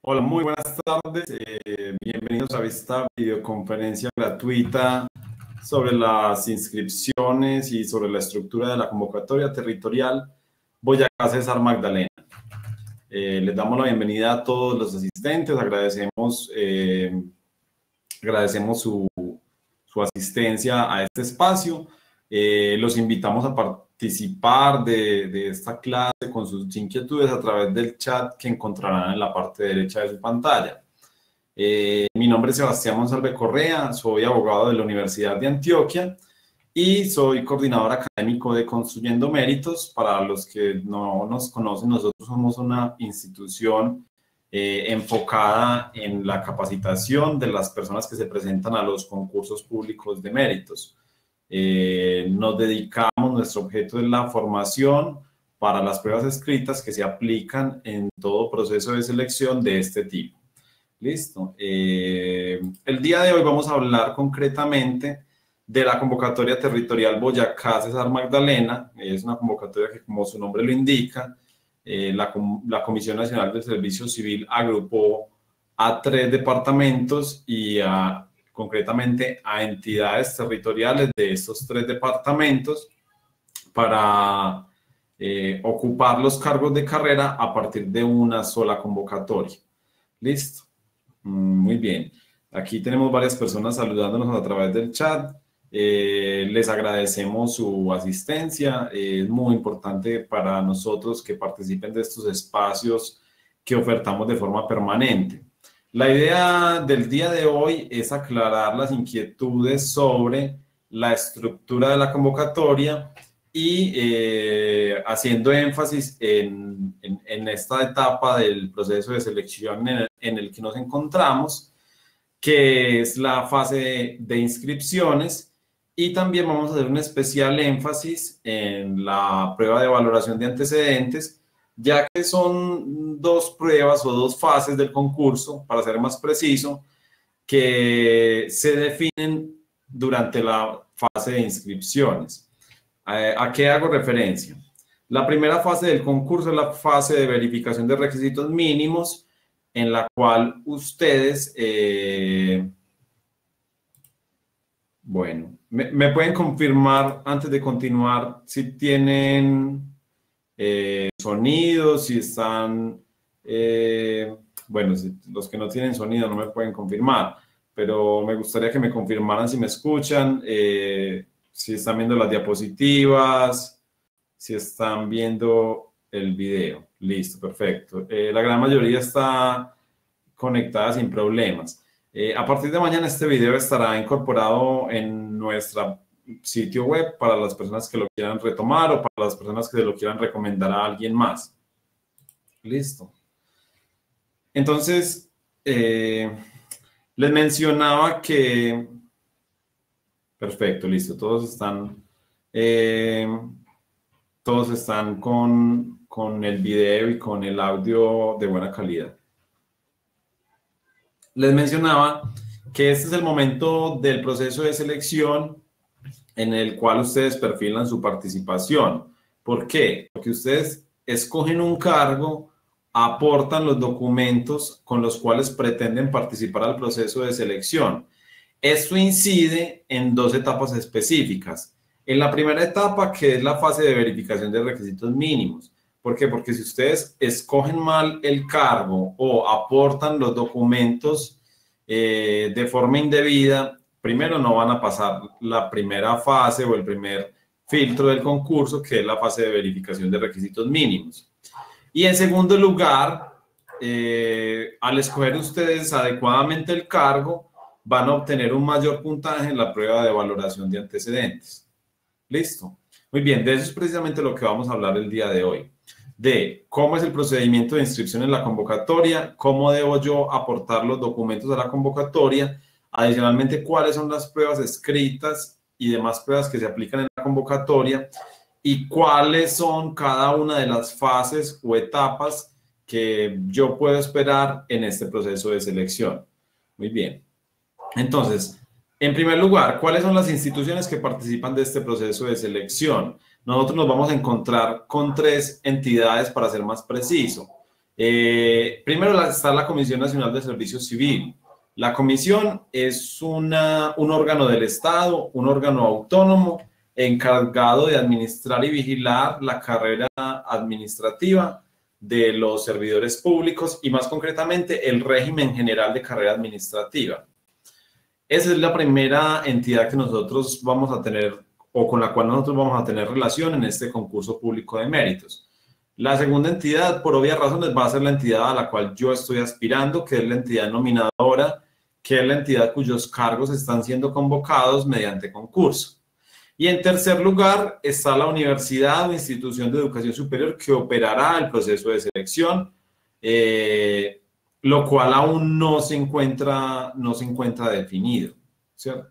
Hola, muy buenas tardes. Bienvenidos a esta videoconferencia gratuita sobre las inscripciones y sobre la estructura de la convocatoria territorial Boyacá Cesar Magdalena. Les damos la bienvenida a todos los asistentes, agradecemos su asistencia a este espacio. Los invitamos a participar de esta clase con sus inquietudes a través del chat que encontrarán en la parte derecha de su pantalla. Mi nombre es Sebastián Monsalve Correa, soy abogado de la Universidad de Antioquia y soy coordinador académico de Construyendo Méritos. Para los que no nos conocen, nosotros somos una institución enfocada en la capacitación de las personas que se presentan a los concursos públicos de méritos. Nos dedicamos, nuestro objeto es la formación para las pruebas escritas que se aplican en todo proceso de selección de este tipo. Listo. El día de hoy vamos a hablar concretamente de la convocatoria territorial Boyacá Cesar Magdalena. Es una convocatoria que, como su nombre lo indica, la Comisión Nacional del Servicio Civil agrupó a 3 departamentos y concretamente a entidades territoriales de estos 3 departamentos para ocupar los cargos de carrera a partir de una sola convocatoria. ¿Listo? Muy bien. Aquí tenemos varias personas saludándonos a través del chat. Les agradecemos su asistencia. Es muy importante para nosotros que participen de estos espacios que ofertamos de forma permanente. La idea del día de hoy es aclarar las inquietudes sobre la estructura de la convocatoria y haciendo énfasis en esta etapa del proceso de selección en el que nos encontramos, que es la fase de inscripciones, y también vamos a hacer un especial énfasis en la prueba de valoración de antecedentes, ya que son 2 pruebas o 2 fases del concurso, para ser más preciso, que se definen durante la fase de inscripciones. ¿A qué hago referencia? La primera fase del concurso es la fase de verificación de requisitos mínimos, en la cual ustedes, bueno, me pueden confirmar antes de continuar si tienen sonidos, si están, bueno, los que no tienen sonido no me pueden confirmar, pero me gustaría que me confirmaran si me escuchan, si están viendo las diapositivas, si están viendo el video. Listo, perfecto. La gran mayoría está conectada sin problemas. A partir de mañana este video estará incorporado en nuestro sitio web para las personas que lo quieran retomar o para las personas que lo quieran recomendar a alguien más. Listo. Entonces, les mencionaba que... Perfecto, listo. Todos están con el video y con el audio de buena calidad. Les mencionaba que este es el momento del proceso de selección en el cual ustedes perfilan su participación. ¿Por qué? Porque ustedes escogen un cargo, aportan los documentos con los cuales pretenden participar al proceso de selección. Esto incide en 2 etapas específicas. En la primera etapa, que es la fase de verificación de requisitos mínimos. ¿Por qué? Porque si ustedes escogen mal el cargo o aportan los documentos de forma indebida, primero no van a pasar la primera fase o el primer filtro del concurso, que es la fase de verificación de requisitos mínimos. Y en segundo lugar, al escoger ustedes adecuadamente el cargo, van a obtener un mayor puntaje en la prueba de valoración de antecedentes. ¿Listo? Muy bien, de eso es precisamente lo que vamos a hablar el día de hoy. De cómo es el procedimiento de inscripción en la convocatoria, cómo debo yo aportar los documentos a la convocatoria, adicionalmente cuáles son las pruebas escritas y demás pruebas que se aplican en la convocatoria y cuáles son cada una de las fases o etapas que yo puedo esperar en este proceso de selección. Muy bien. Entonces, en primer lugar, ¿cuáles son las instituciones que participan de este proceso de selección? Nosotros nos vamos a encontrar con 3 entidades, para ser más preciso. Primero está la Comisión Nacional de Servicio Civil. La comisión es un órgano del Estado, un órgano autónomo encargado de administrar y vigilar la carrera administrativa de los servidores públicos y más concretamente el régimen general de carrera administrativa. Esa es la primera entidad que nosotros vamos a tener o con la cual nosotros vamos a tener relación en este concurso público de méritos. La segunda entidad, por obvias razones, va a ser la entidad a la cual yo estoy aspirando, que es la entidad nominadora, que es la entidad cuyos cargos están siendo convocados mediante concurso. Y en tercer lugar está la universidad o institución de educación superior que operará el proceso de selección, lo cual aún no se encuentra definido, ¿cierto?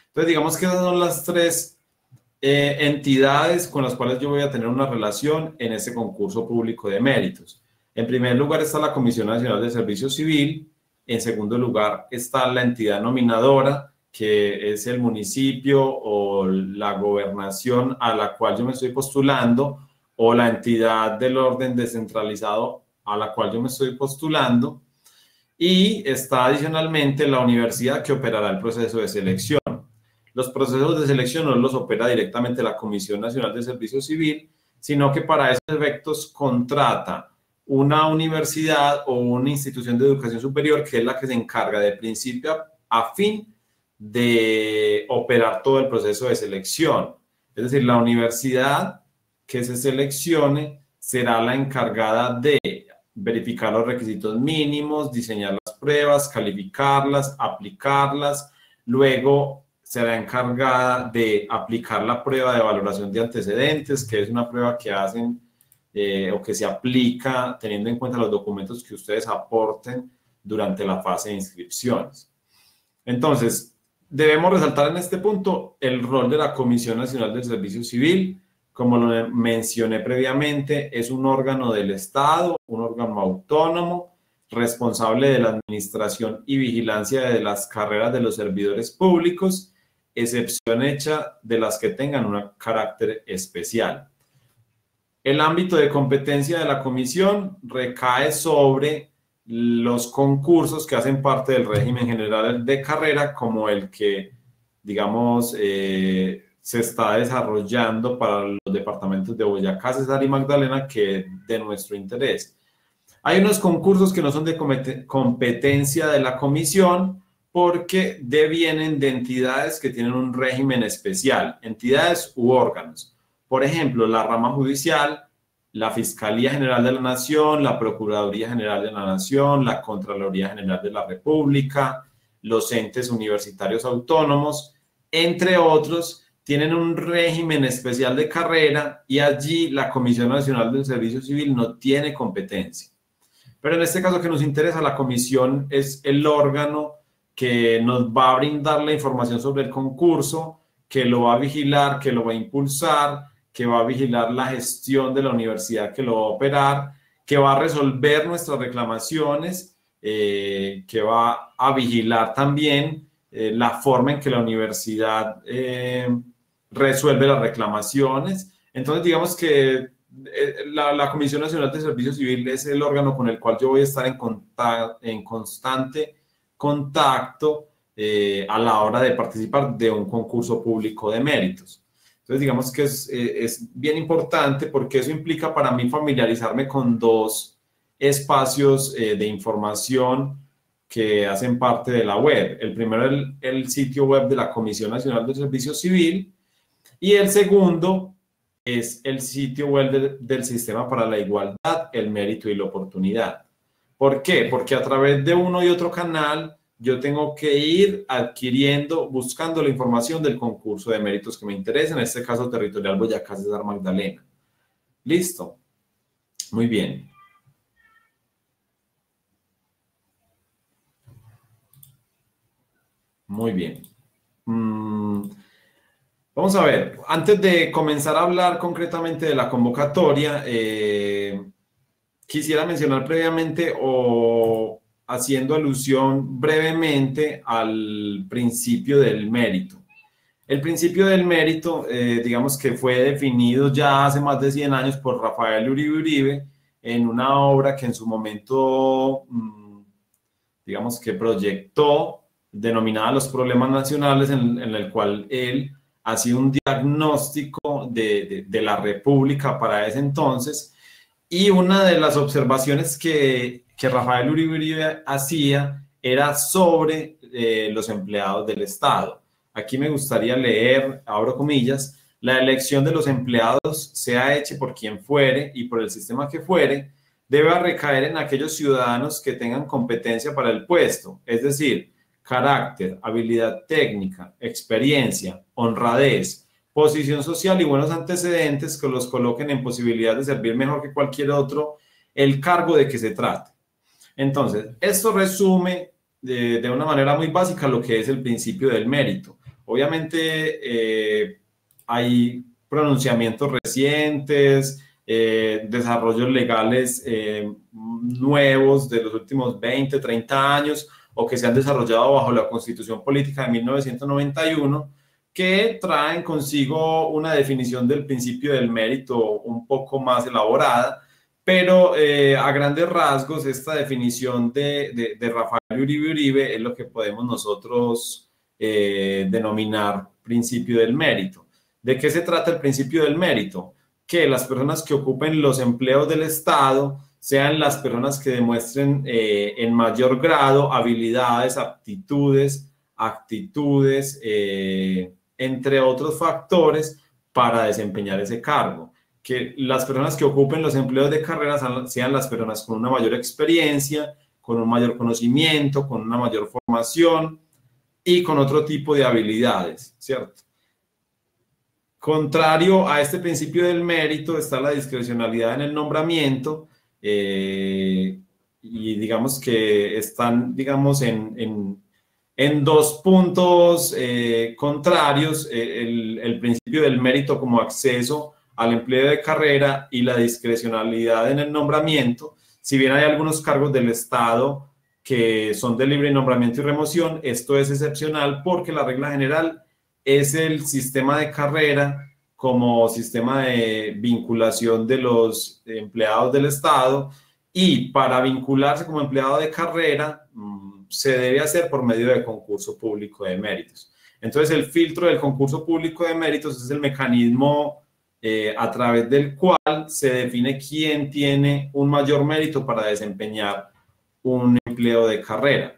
Entonces, digamos que esas son las tres entidades con las cuales yo voy a tener una relación en este concurso público de méritos. En primer lugar está la Comisión Nacional de Servicio Civil, en segundo lugar está la entidad nominadora, que es el municipio o la gobernación a la cual yo me estoy postulando, o la entidad del orden descentralizado a la cual yo me estoy postulando, y está adicionalmente la universidad que operará el proceso de selección. Los procesos de selección no los opera directamente la Comisión Nacional de Servicio Civil, sino que para esos efectos contrata una universidad o una institución de educación superior que es la que se encarga de principio a fin de operar todo el proceso de selección. Es decir, la universidad que se seleccione será la encargada de verificar los requisitos mínimos, diseñar las pruebas, calificarlas, aplicarlas, luego será encargada de aplicar la prueba de valoración de antecedentes, que es una prueba que hacen o que se aplica teniendo en cuenta los documentos que ustedes aporten durante la fase de inscripciones. Entonces, debemos resaltar en este punto el rol de la Comisión Nacional del Servicio Civil. Como lo mencioné previamente, es un órgano del Estado, un órgano autónomo, responsable de la administración y vigilancia de las carreras de los servidores públicos, excepción hecha de las que tengan un carácter especial. El ámbito de competencia de la comisión recae sobre los concursos que hacen parte del régimen general de carrera, como el que, digamos, se está desarrollando para los departamentos de Boyacá, Cesar y Magdalena, que es de nuestro interés. Hay unos concursos que no son de competencia de la comisión porque devienen de entidades que tienen un régimen especial, entidades u órganos. Por ejemplo, la rama judicial, la Fiscalía General de la Nación, la Procuraduría General de la Nación, la Contraloría General de la República, los entes universitarios autónomos, entre otros, tienen un régimen especial de carrera y allí la Comisión Nacional del Servicio Civil no tiene competencia. Pero en este caso que nos interesa, la comisión es el órgano que nos va a brindar la información sobre el concurso, que lo va a vigilar, que lo va a impulsar, que va a vigilar la gestión de la universidad que lo va a operar, que va a resolver nuestras reclamaciones, que va a vigilar también la forma en que la universidad resuelve las reclamaciones. Entonces, digamos que la Comisión Nacional de Servicio Civil es el órgano con el cual yo voy a estar en constante contacto a la hora de participar de un concurso público de méritos. Entonces, digamos que es bien importante porque eso implica para mí familiarizarme con dos espacios de información que hacen parte de la web. El primero es el sitio web de la Comisión Nacional de Servicio Civil y el segundo es el sitio web del Sistema para la Igualdad, el Mérito y la Oportunidad. ¿Por qué? Porque a través de uno y otro canal yo tengo que ir adquiriendo, buscando la información del concurso de méritos que me interesa, en este caso territorial Boyacá, Cesar, Magdalena. ¿Listo? Muy bien. Muy bien. Vamos a ver, antes de comenzar a hablar concretamente de la convocatoria, quisiera mencionar previamente o haciendo alusión brevemente al principio del mérito. El principio del mérito, digamos que fue definido ya hace más de 100 años por Rafael Uribe Uribe, en una obra que en su momento, digamos que proyectó, denominada Los Problemas Nacionales, en el cual él hacía un diagnóstico de la República para ese entonces, y una de las observaciones que Rafael Uribe Uribe hacía era sobre los empleados del Estado. Aquí me gustaría leer, abro comillas: la elección de los empleados, sea hecha por quien fuere y por el sistema que fuere, debe recaer en aquellos ciudadanos que tengan competencia para el puesto, es decir, carácter, habilidad técnica, experiencia, honradez, posición social y buenos antecedentes que los coloquen en posibilidad de servir mejor que cualquier otro el cargo de que se trate. Entonces, esto resume de una manera muy básica lo que es el principio del mérito. Obviamente hay pronunciamientos recientes, desarrollos legales nuevos de los últimos 20, 30 años, o que se han desarrollado bajo la Constitución Política de 1991, que traen consigo una definición del principio del mérito un poco más elaborada, pero a grandes rasgos esta definición de Rafael Uribe Uribe es lo que podemos nosotros denominar principio del mérito. ¿De qué se trata el principio del mérito? Que las personas que ocupen los empleos del Estado sean las personas que demuestren en mayor grado habilidades, aptitudes, actitudes, entre otros factores, para desempeñar ese cargo. Que las personas que ocupen los empleos de carrera sean las personas con una mayor experiencia, con un mayor conocimiento, con una mayor formación y con otro tipo de habilidades, ¿cierto? Contrario a este principio del mérito está la discrecionalidad en el nombramiento, y digamos que están, digamos, en dos puntos contrarios, el principio del mérito como acceso al empleo de carrera y la discrecionalidad en el nombramiento. Si bien hay algunos cargos del Estado que son de libre nombramiento y remoción, esto es excepcional porque la regla general es el sistema de carrera como sistema de vinculación de los empleados del Estado, y para vincularse como empleado de carrera se debe hacer por medio de concurso público de méritos. Entonces, el filtro del concurso público de méritos es el mecanismo a través del cual se define quién tiene un mayor mérito para desempeñar un empleo de carrera.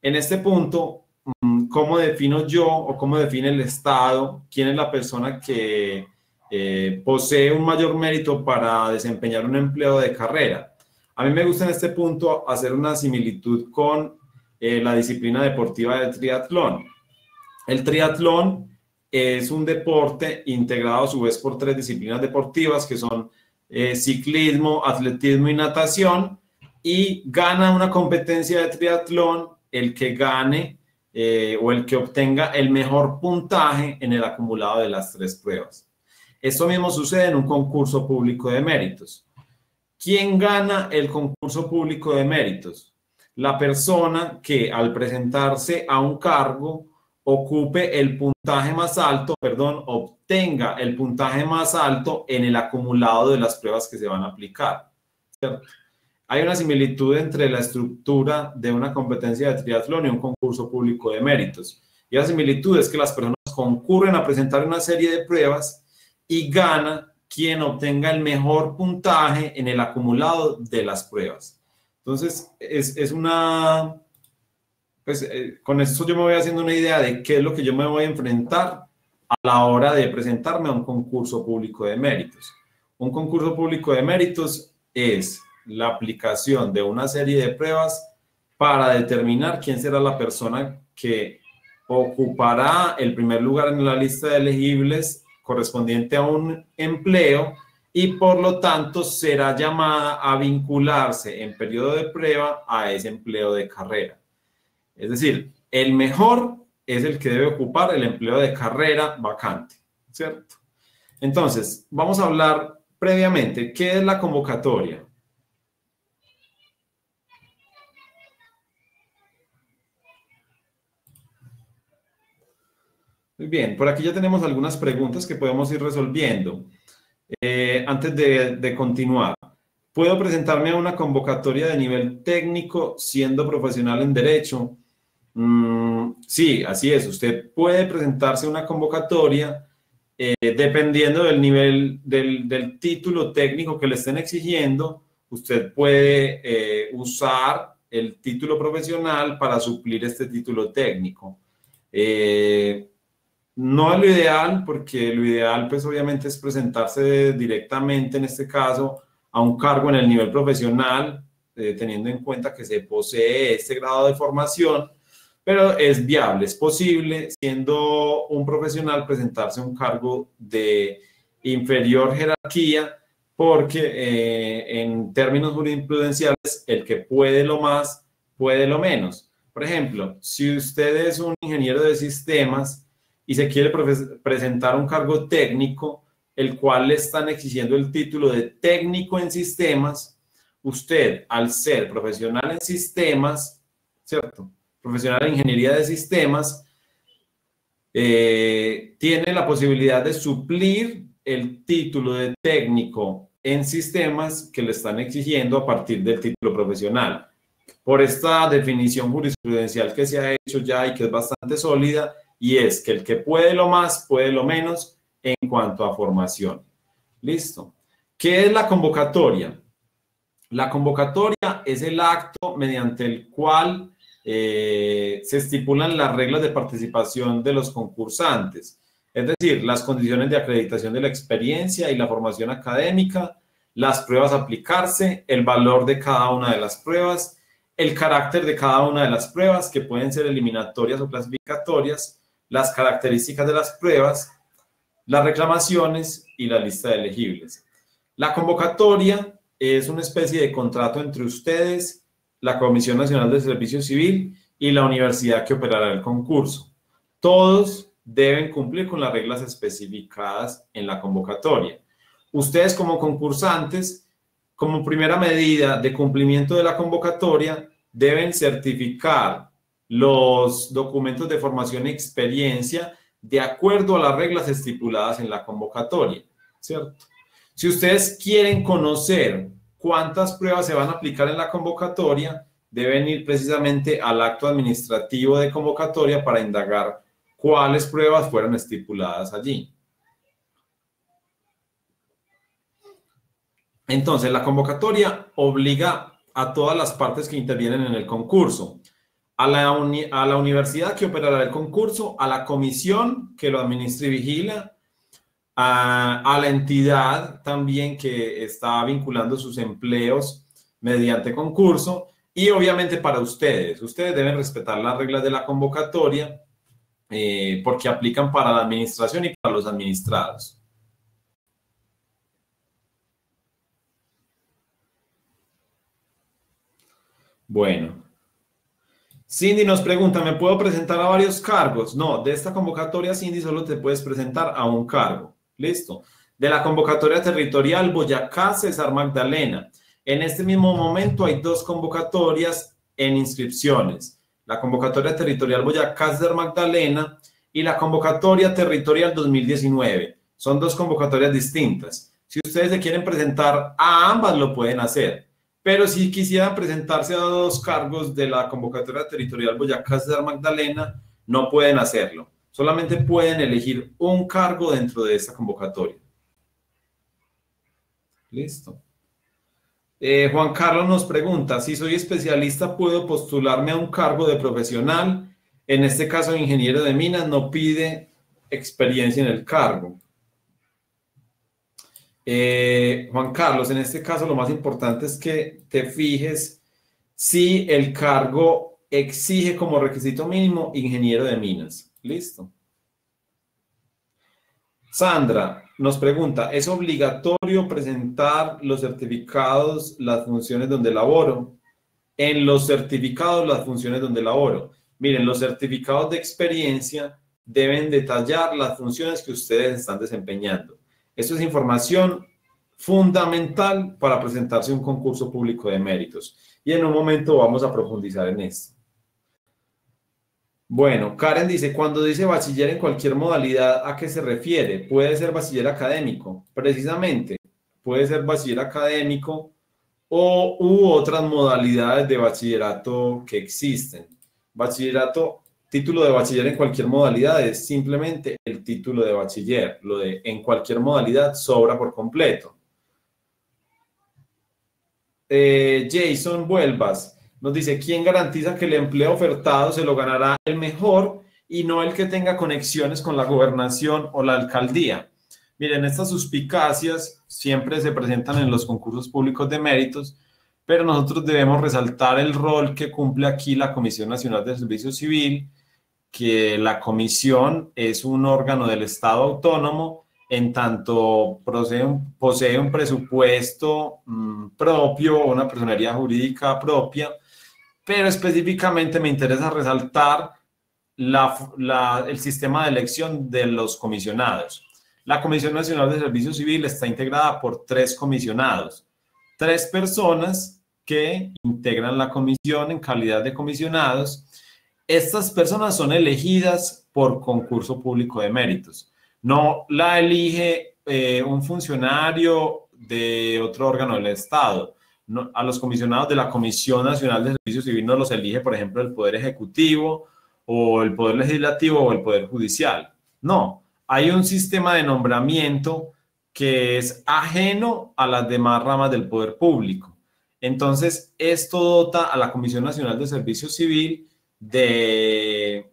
En este punto, ¿cómo defino yo o cómo define el Estado quién es la persona que posee un mayor mérito para desempeñar un empleo de carrera? A mí me gusta en este punto hacer una similitud con la disciplina deportiva del triatlón. El triatlón es un deporte integrado a su vez por 3 disciplinas deportivas que son ciclismo, atletismo y natación, y gana una competencia de triatlón el que gane o el que obtenga el mejor puntaje en el acumulado de las 3 pruebas. Esto mismo sucede en un concurso público de méritos. ¿Quién gana el concurso público de méritos? La persona que al presentarse a un cargo ocupe el puntaje más alto, obtenga el puntaje más alto en el acumulado de las pruebas que se van a aplicar, ¿cierto? Hay una similitud entre la estructura de una competencia de triatlón y un concurso público de méritos. Y la similitud es que las personas concurren a presentar una serie de pruebas y gana quien obtenga el mejor puntaje en el acumulado de las pruebas. Entonces, es una... Pues con esto yo me voy haciendo una idea de qué es lo que yo me voy a enfrentar a la hora de presentarme a un concurso público de méritos. Un concurso público de méritos es la aplicación de una serie de pruebas para determinar quién será la persona que ocupará el primer lugar en la lista de elegibles correspondiente a un empleo, y por lo tanto será llamada a vincularse en periodo de prueba a ese empleo de carrera. Es decir, el mejor es el que debe ocupar el empleo de carrera vacante, ¿cierto? Entonces, vamos a hablar previamente, ¿qué es la convocatoria? Muy bien, por aquí ya tenemos algunas preguntas que podemos ir resolviendo. Antes de continuar, ¿Puedo presentarme a una convocatoria de nivel técnico siendo profesional en derecho? Sí, así es. Usted puede presentarse a una convocatoria dependiendo del nivel del título técnico que le estén exigiendo. Usted puede usar el título profesional para suplir este título técnico. No es lo ideal, porque lo ideal pues obviamente es presentarse directamente en este caso a un cargo en el nivel profesional, teniendo en cuenta que se posee este grado de formación, pero es viable, es posible, siendo un profesional, presentarse a un cargo de inferior jerarquía, porque en términos jurisprudenciales, el que puede lo más, puede lo menos. Por ejemplo, si usted es un ingeniero de sistemas y se quiere presentar un cargo técnico, el cual le están exigiendo el título de técnico en sistemas, usted, al ser profesional en sistemas, ¿cierto? Profesional en ingeniería de sistemas, tiene la posibilidad de suplir el título de técnico en sistemas que le están exigiendo a partir del título profesional. Por esta definición jurisprudencial que se ha hecho ya y que es bastante sólida, y es que el que puede lo más, puede lo menos en cuanto a formación. ¿Listo? ¿Qué es la convocatoria? La convocatoria es el acto mediante el cual se estipulan las reglas de participación de los concursantes, es decir, las condiciones de acreditación de la experiencia y la formación académica, las pruebas a aplicarse, el valor de cada una de las pruebas, el carácter de cada una de las pruebas, que pueden ser eliminatorias o clasificatorias, las características de las pruebas, las reclamaciones y la lista de elegibles. La convocatoria es una especie de contrato entre ustedes, la Comisión Nacional de Servicio Civil y la universidad que operará el concurso. Todos deben cumplir con las reglas especificadas en la convocatoria. Ustedes como concursantes, como primera medida de cumplimiento de la convocatoria, deben certificar los documentos de formación y experiencia de acuerdo a las reglas estipuladas en la convocatoria, ¿cierto? Si ustedes quieren conocer cuántas pruebas se van a aplicar en la convocatoria, deben ir precisamente al acto administrativo de convocatoria para indagar cuáles pruebas fueron estipuladas allí. Entonces, la convocatoria obliga a todas las partes que intervienen en el concurso, a la universidad que operará el concurso, a la comisión que lo administra y vigila, a la entidad también que está vinculando sus empleos mediante concurso, y obviamente para ustedes. Ustedes deben respetar las reglas de la convocatoria porque aplican para la administración y para los administrados. Bueno, Cindy nos pregunta, ¿me puedo presentar a varios cargos? No, de esta convocatoria, Cindy, solo te puedes presentar a un cargo. Listo. De la convocatoria territorial Boyacá, César Magdalena. En este mismo momento hay dos convocatorias en inscripciones. La convocatoria territorial Boyacá, César Magdalena y la convocatoria territorial 2019. Son dos convocatorias distintas. Si ustedes se quieren presentar a ambas, lo pueden hacer. Pero si quisieran presentarse a dos cargos de la convocatoria territorial Boyacá, César Magdalena, no pueden hacerlo. Solamente pueden elegir un cargo dentro de esta convocatoria. Listo. Juan Carlos nos pregunta, si soy especialista, ¿puedo postularme a un cargo de profesional? En este caso, ingeniero de minas no pide experiencia en el cargo. Juan Carlos, en este caso lo más importante es que te fijes si el cargo exige como requisito mínimo ingeniero de minas. Listo. Sandra nos pregunta, ¿es obligatorio presentar los certificados, las funciones donde laboro? En los certificados, las funciones donde laboro. Miren, los certificados de experiencia deben detallar las funciones que ustedes están desempeñando. Esto es información fundamental para presentarse a un concurso público de méritos. Y en un momento vamos a profundizar en esto. Bueno, Karen dice, cuando dice bachiller en cualquier modalidad, ¿a qué se refiere? Puede ser bachiller académico. Precisamente, puede ser bachiller académico u otras modalidades de bachillerato que existen. Bachillerato, título de bachiller en cualquier modalidad es simplemente el título de bachiller. Lo de en cualquier modalidad sobra por completo. Jason Vuelvas nos dice, ¿quién garantiza que el empleo ofertado se lo ganará el mejor y no el que tenga conexiones con la gobernación o la alcaldía? Miren, estas suspicacias siempre se presentan en los concursos públicos de méritos, pero nosotros debemos resaltar el rol que cumple aquí la Comisión Nacional de Servicio Civil, que la comisión es un órgano del Estado autónomo, en tanto posee un presupuesto propio, una personería jurídica propia, pero específicamente me interesa resaltar el sistema de elección de los comisionados. La Comisión Nacional de Servicio Civil está integrada por 3 comisionados, 3 personas que integran la comisión en calidad de comisionados. Estas personas son elegidas por concurso público de méritos. No la elige un funcionario de otro órgano del Estado. No, a los comisionados de la Comisión Nacional de Servicio Civil no los elige, por ejemplo, el Poder Ejecutivo o el Poder Legislativo o el Poder Judicial. No, hay un sistema de nombramiento que es ajeno a las demás ramas del poder público. Entonces, esto dota a la Comisión Nacional de Servicio Civil de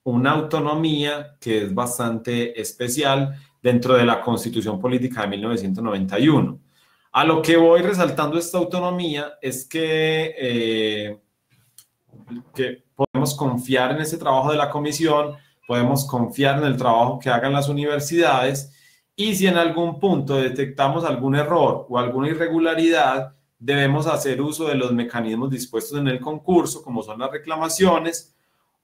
una autonomía que es bastante especial dentro de la Constitución Política de 1991. A lo que voy resaltando esta autonomía es que podemos confiar en ese trabajo de la comisión, podemos confiar en el trabajo que hagan las universidades, y si en algún punto detectamos algún error o alguna irregularidad, debemos hacer uso de los mecanismos dispuestos en el concurso, como son las reclamaciones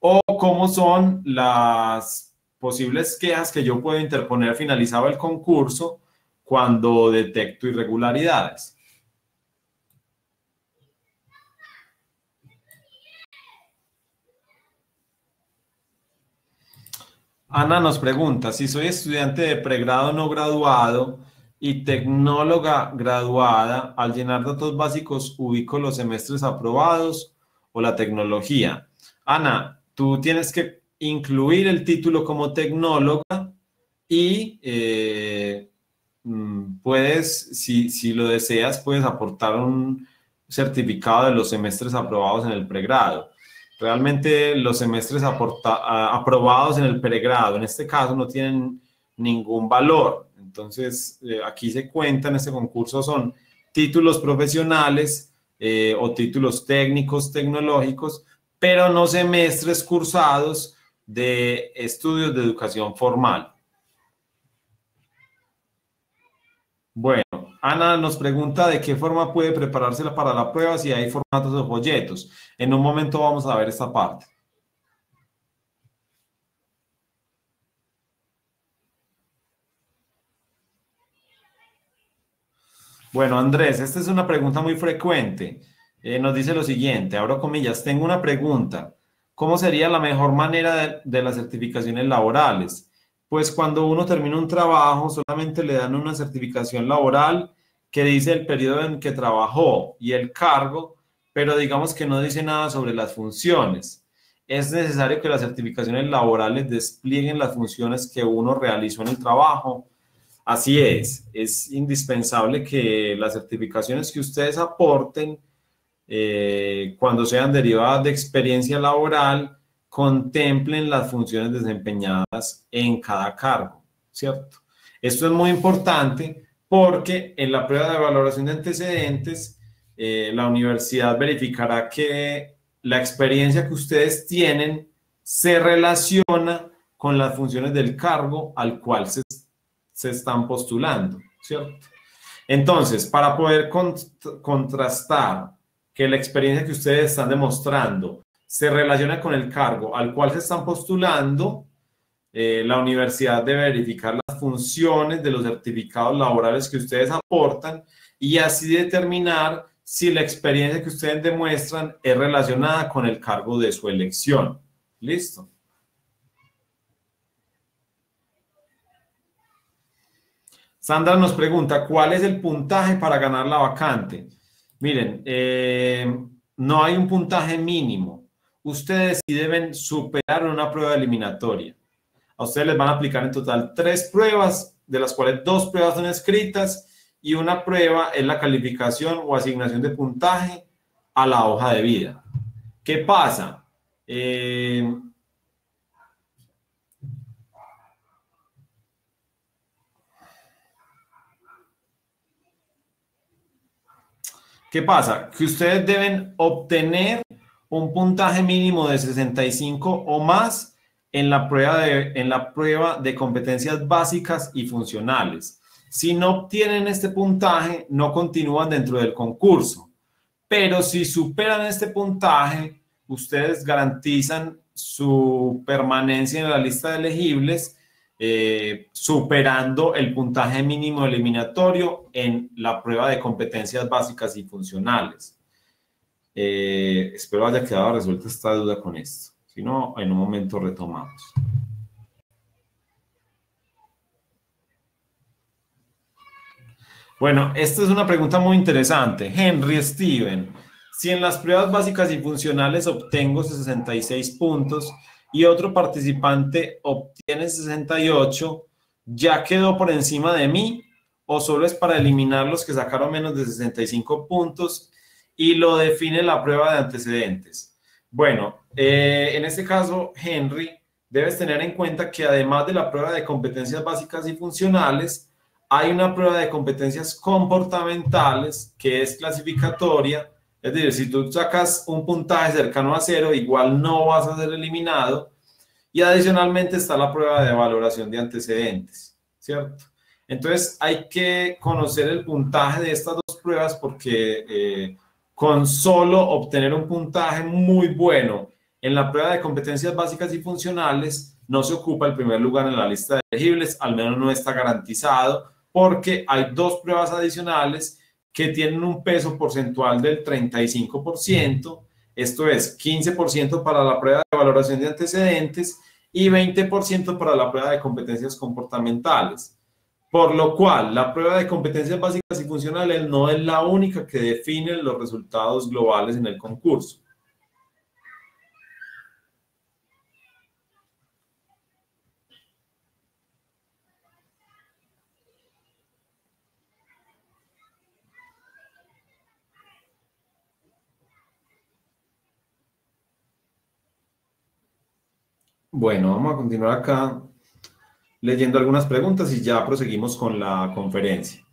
o como son las posibles quejas que yo puedo interponer finalizado el concurso cuando detecto irregularidades. Ana nos pregunta, si soy estudiante de pregrado no graduado y tecnóloga graduada, al llenar datos básicos ubico los semestres aprobados o la tecnología. Ana, tú tienes que incluir el título como tecnóloga y puedes, si lo deseas, puedes aportar un certificado de los semestres aprobados en el pregrado. Realmente los semestres aprobados en el pregrado, en este caso, no tienen ningún valor. Entonces, aquí se cuenta en este concurso son títulos profesionales o títulos técnicos, tecnológicos, pero no semestres cursados de estudios de educación formal. Bueno, Ana nos pregunta de qué forma puede prepararse para la prueba, si hay formatos o folletos. En un momento vamos a ver esta parte. Bueno, Andrés, esta es una pregunta muy frecuente. Nos dice lo siguiente, abro comillas, tengo una pregunta. ¿Cómo sería la mejor manera de las certificaciones laborales? Pues cuando uno termina un trabajo, solamente le dan una certificación laboral que dice el periodo en que trabajó y el cargo, pero digamos que no dice nada sobre las funciones. Es necesario que las certificaciones laborales desplieguen las funciones que uno realizó en el trabajo. Así es indispensable que las certificaciones que ustedes aporten, cuando sean derivadas de experiencia laboral, contemplen las funciones desempeñadas en cada cargo, ¿cierto? Esto es muy importante porque en la prueba de valoración de antecedentes, la universidad verificará que la experiencia que ustedes tienen se relaciona con las funciones del cargo al cual se están postulando, ¿cierto? Entonces, para poder contrastar que la experiencia que ustedes están demostrando se relaciona con el cargo al cual se están postulando, la universidad debe verificar las funciones de los certificados laborales que ustedes aportan y así determinar si la experiencia que ustedes demuestran es relacionada con el cargo de su elección. ¿Listo? Sandra nos pregunta, ¿cuál es el puntaje para ganar la vacante? Miren, no hay un puntaje mínimo. Ustedes sí deben superar una prueba eliminatoria. A ustedes les van a aplicar en total 3 pruebas, de las cuales 2 pruebas son escritas y una prueba es la calificación o asignación de puntaje a la hoja de vida. ¿Qué pasa? ¿Qué pasa? Que ustedes deben obtener un puntaje mínimo de 65 o más en la prueba de competencias básicas y funcionales. Si no obtienen este puntaje, no continúan dentro del concurso. Pero si superan este puntaje, ustedes garantizan su permanencia en la lista de elegibles, superando el puntaje mínimo eliminatorio en la prueba de competencias básicas y funcionales. Espero haya quedado resuelta esta duda con esto. Si no, en un momento retomamos. Bueno, esta es una pregunta muy interesante. Henry Steven, si en las pruebas básicas y funcionales obtengo 66 puntos y otro participante obtiene 68, ¿ya quedó por encima de mí? ¿O solo es para eliminar los que sacaron menos de 65 puntos y lo define la prueba de antecedentes? Bueno, en este caso, Henry, debes tener en cuenta que además de la prueba de competencias básicas y funcionales, hay una prueba de competencias comportamentales que es clasificatoria. Es decir, si tú sacas un puntaje cercano a 0, igual no vas a ser eliminado. Y adicionalmente está la prueba de valoración de antecedentes, ¿cierto? Entonces hay que conocer el puntaje de estas 2 pruebas porque con solo obtener un puntaje muy bueno en la prueba de competencias básicas y funcionales no se ocupa el primer lugar en la lista de elegibles, al menos no está garantizado, porque hay 2 pruebas adicionales que tienen un peso porcentual del 35%, esto es 15% para la prueba de valoración de antecedentes y 20% para la prueba de competencias comportamentales. Por lo cual, la prueba de competencias básicas y funcionales no es la única que define los resultados globales en el concurso. Bueno, vamos a continuar acá leyendo algunas preguntas y ya proseguimos con la conferencia.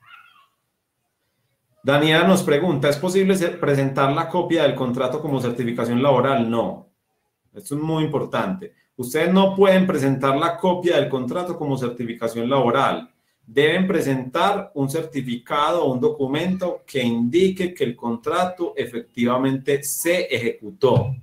Daniela nos pregunta, ¿es posible presentar la copia del contrato como certificación laboral? No. Esto es muy importante. Ustedes no pueden presentar la copia del contrato como certificación laboral. Deben presentar un certificado o un documento que indique que el contrato efectivamente se ejecutó,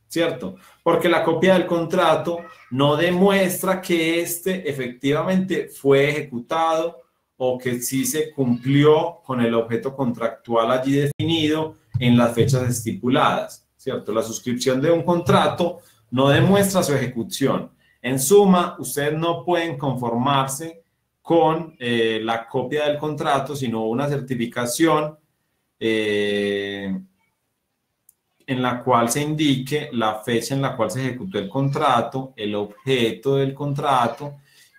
¿cierto? Porque la copia del contrato no demuestra que este efectivamente fue ejecutado o que sí se cumplió con el objeto contractual allí definido en las fechas estipuladas, ¿cierto? La suscripción de un contrato no demuestra su ejecución. En suma, ustedes no pueden conformarse con la copia del contrato, sino una certificación en la cual se indique la fecha en la cual se ejecutó el contrato, el objeto del contrato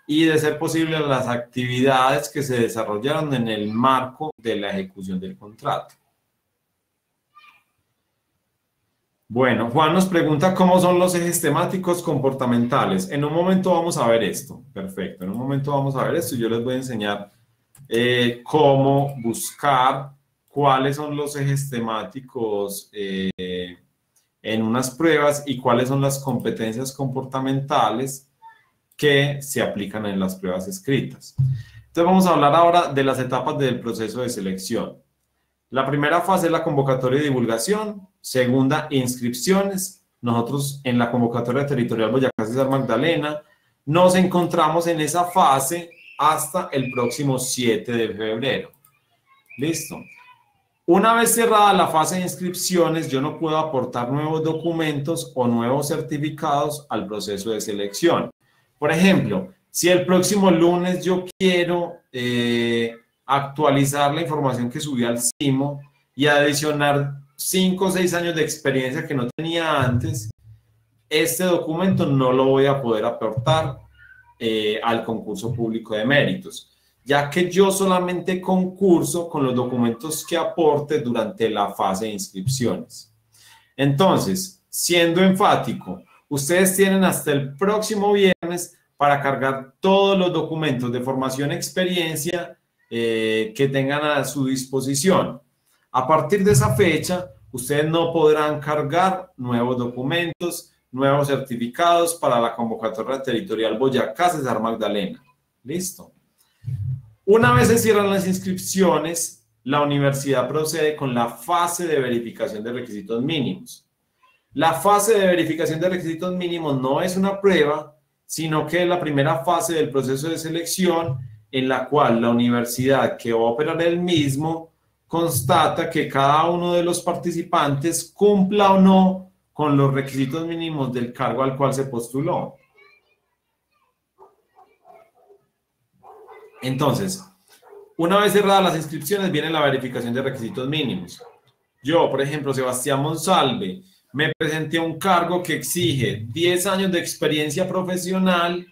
y, de ser posible, las actividades que se desarrollaron en el marco de la ejecución del contrato. Bueno, Juan nos pregunta cómo son los ejes temáticos comportamentales. En un momento vamos a ver esto. Perfecto, en un momento vamos a ver esto y yo les voy a enseñar cómo buscar cuáles son los ejes temáticos en unas pruebas y cuáles son las competencias comportamentales que se aplican en las pruebas escritas. Entonces vamos a hablar ahora de las etapas del proceso de selección. La primera fase es la convocatoria y divulgación. Segunda, inscripciones. Nosotros en la convocatoria territorial Boyacá Cesar Magdalena nos encontramos en esa fase hasta el próximo 7 de febrero. Listo. Una vez cerrada la fase de inscripciones, yo no puedo aportar nuevos documentos o nuevos certificados al proceso de selección. Por ejemplo, si el próximo lunes yo quiero actualizar la información que subí al CIMO, y adicionar 5 o 6 años de experiencia que no tenía antes, este documento no lo voy a poder aportar al concurso público de méritos, ya que yo solamente concurso con los documentos que aporte durante la fase de inscripciones. Entonces, siendo enfático, ustedes tienen hasta el próximo viernes para cargar todos los documentos de formación e experiencia que tengan a su disposición. A partir de esa fecha, ustedes no podrán cargar nuevos documentos, nuevos certificados para la convocatoria territorial Boyacá Cesar Magdalena. ¿Listo? Una vez se cierran las inscripciones, la universidad procede con la fase de verificación de requisitos mínimos. La fase de verificación de requisitos mínimos no es una prueba, sino que es la primera fase del proceso de selección en la cual la universidad que va a operar el mismo constata que cada uno de los participantes cumpla o no con los requisitos mínimos del cargo al cual se postuló. Entonces, una vez cerradas las inscripciones, viene la verificación de requisitos mínimos. Yo, por ejemplo, Sebastián Monsalve, me presenté a un cargo que exige 10 años de experiencia profesional,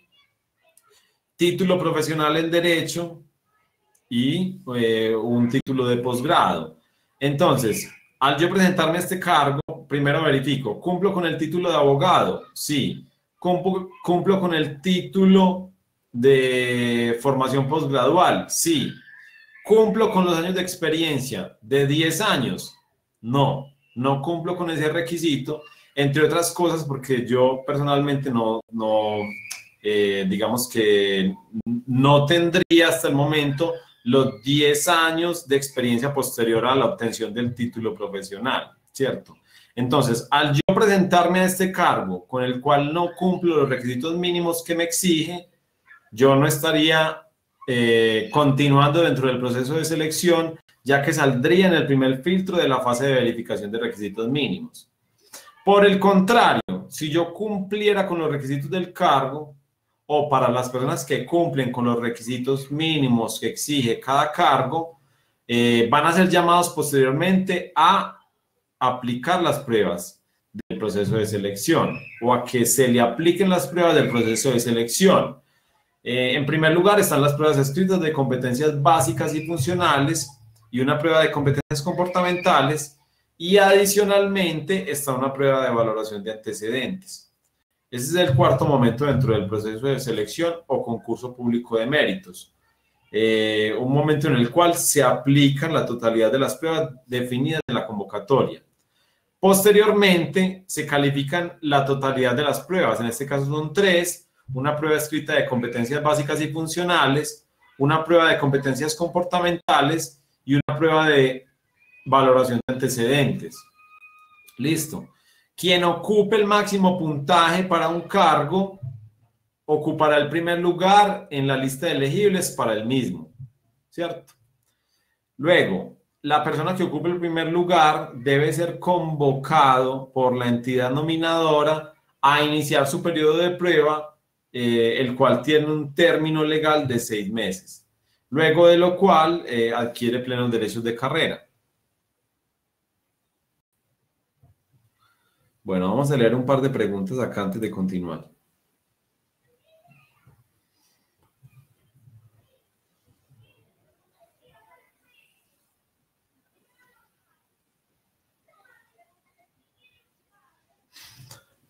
título profesional en Derecho y un título de posgrado. Entonces, al yo presentarme a este cargo, primero verifico, ¿cumplo con el título de abogado? Sí. ¿Cumplo con el título de formación posgradual? Sí. ¿Cumplo con los años de experiencia de 10 años? No, no cumplo con ese requisito, entre otras cosas porque yo personalmente digamos que no tendría hasta el momento los 10 años de experiencia posterior a la obtención del título profesional, ¿cierto? Entonces, al yo presentarme a este cargo con el cual no cumplo los requisitos mínimos que me exige, yo no estaría continuando dentro del proceso de selección, ya que saldría en el primer filtro de la fase de verificación de requisitos mínimos. Por el contrario, si yo cumpliera con los requisitos del cargo, o para las personas que cumplen con los requisitos mínimos que exige cada cargo, van a ser llamados posteriormente a aplicar las pruebas del proceso de selección o a que se le apliquen las pruebas del proceso de selección. En primer lugar están las pruebas escritas de competencias básicas y funcionales y una prueba de competencias comportamentales, y adicionalmente está una prueba de valoración de antecedentes. Ese es el cuarto momento dentro del proceso de selección o concurso público de méritos. Un momento en el cual se aplican la totalidad de las pruebas definidas en la convocatoria. Posteriormente se califican la totalidad de las pruebas, en este caso son 3, una prueba escrita de competencias básicas y funcionales, una prueba de competencias comportamentales y una prueba de valoración de antecedentes. Listo. Quien ocupe el máximo puntaje para un cargo ocupará el primer lugar en la lista de elegibles para el mismo, ¿cierto? Luego, la persona que ocupe el primer lugar debe ser convocado por la entidad nominadora a iniciar su periodo de prueba, el cual tiene un término legal de 6 meses, luego de lo cual adquiere plenos derechos de carrera. Bueno, vamos a leer un par de preguntas acá antes de continuar.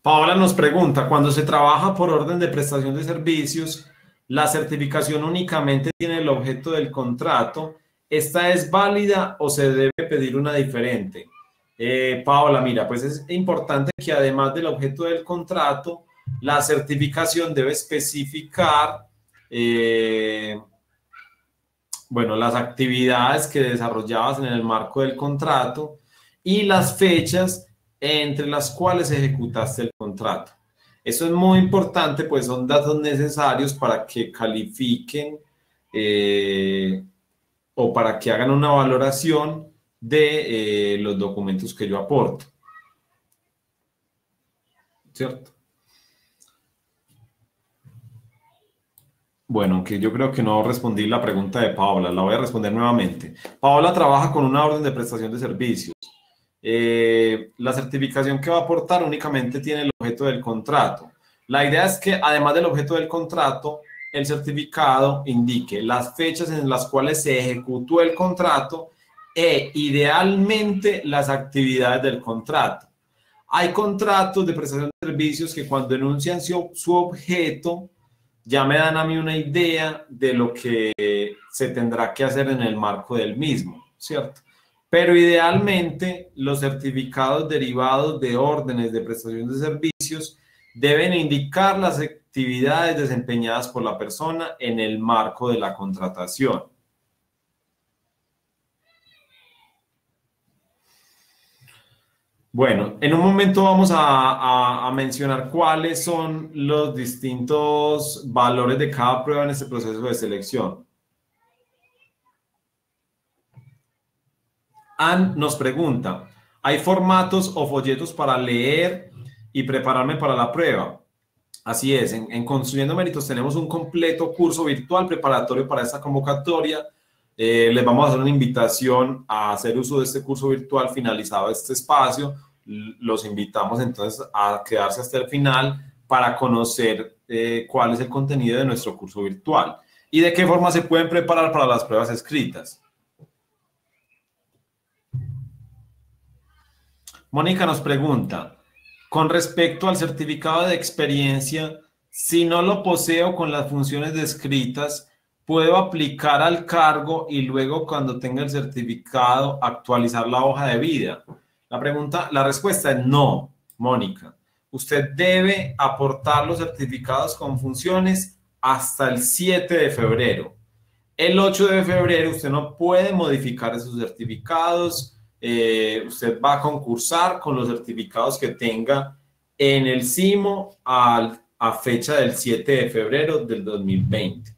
Paola nos pregunta, cuando se trabaja por orden de prestación de servicios, la certificación únicamente tiene el objeto del contrato. ¿Esta es válida o se debe pedir una diferente? Paola, mira, pues es importante que además del objeto del contrato, la certificación debe especificar, bueno, las actividades que desarrollabas en el marco del contrato y las fechas entre las cuales ejecutaste el contrato. Eso es muy importante, pues son datos necesarios para que califiquen o para que hagan una valoración de los documentos que yo aporto. ¿Cierto? Bueno, aunque yo creo que no respondí la pregunta de Paola, la voy a responder nuevamente. Paola trabaja con una orden de prestación de servicios. La certificación que va a aportar únicamente tiene el objeto del contrato. La idea es que, además del objeto del contrato, el certificado indique las fechas en las cuales se ejecutó el contrato e, idealmente, las actividades del contrato. Hay contratos de prestación de servicios que, cuando enuncian su objeto, ya me dan a mí una idea de lo que se tendrá que hacer en el marco del mismo, ¿cierto? Pero idealmente los certificados derivados de órdenes de prestación de servicios deben indicar las actividades desempeñadas por la persona en el marco de la contratación. Bueno, en un momento vamos a mencionar cuáles son los distintos valores de cada prueba en este proceso de selección. Ann nos pregunta, ¿hay formatos o folletos para leer y prepararme para la prueba? Así es, en Construyendo Méritos tenemos un completo curso virtual preparatorio para esta convocatoria. Les vamos a hacer una invitación a hacer uso de este curso virtual finalizado este espacio. Los invitamos entonces a quedarse hasta el final para conocer cuál es el contenido de nuestro curso virtual y de qué forma se pueden preparar para las pruebas escritas. Mónica nos pregunta, con respecto al certificado de experiencia, si no lo poseo con las funciones descritas, ¿puedo aplicar al cargo y luego, cuando tenga el certificado, actualizar la hoja de vida? La respuesta es no, Mónica. Usted debe aportar los certificados con funciones hasta el 7 de febrero. El 8 de febrero usted no puede modificar esos certificados. Usted va a concursar con los certificados que tenga en el CIMO a fecha del 7 de febrero del 2020.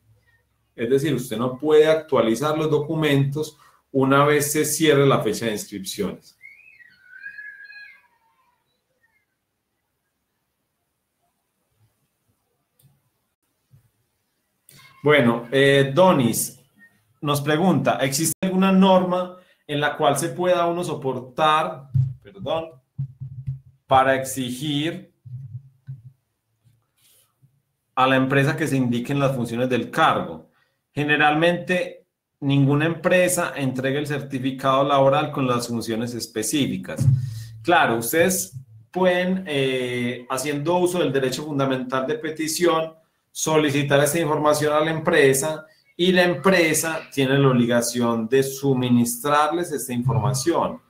Es decir, usted no puede actualizar los documentos una vez se cierre la fecha de inscripciones. Bueno, Donis nos pregunta, ¿existe alguna norma en la cual se pueda uno soportar, para exigir a la empresa que se indiquen las funciones del cargo? Generalmente, ninguna empresa entrega el certificado laboral con las funciones específicas. Claro, ustedes pueden, haciendo uso del derecho fundamental de petición, solicitar esta información a la empresa y la empresa tiene la obligación de suministrarles esta información.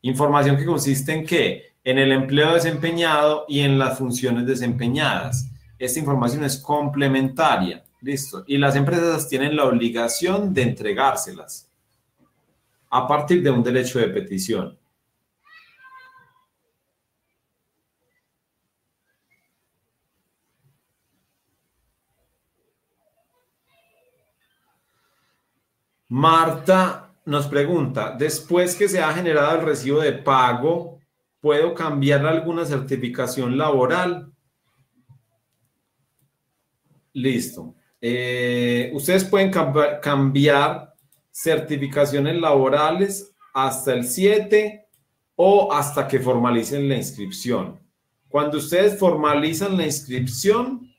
Información que consiste en ¿qué? En el empleo desempeñado y en las funciones desempeñadas. Esta información es complementaria, ¿listo? Y las empresas tienen la obligación de entregárselas a partir de un derecho de petición. Marta nos pregunta, después que se ha generado el recibo de pago, ¿puedo cambiar alguna certificación laboral? Listo. Ustedes pueden cambiar certificaciones laborales hasta el 7 o hasta que formalicen la inscripción. Cuando ustedes formalizan la inscripción,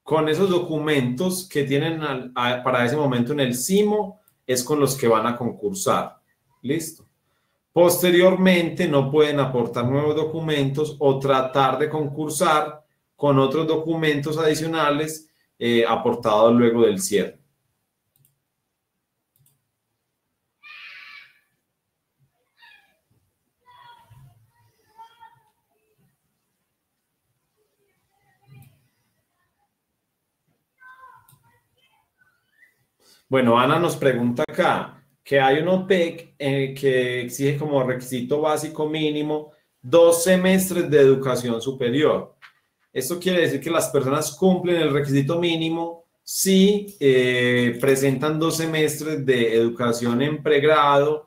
con esos documentos que tienen para ese momento en el CIMO, es con los que van a concursar. Listo. Posteriormente, no pueden aportar nuevos documentos o tratar de concursar con otros documentos adicionales aportados luego del cierre. Bueno, Ana nos pregunta acá que hay un OPEC que exige como requisito básico mínimo 2 semestres de educación superior. Esto quiere decir que las personas cumplen el requisito mínimo si presentan 2 semestres de educación en pregrado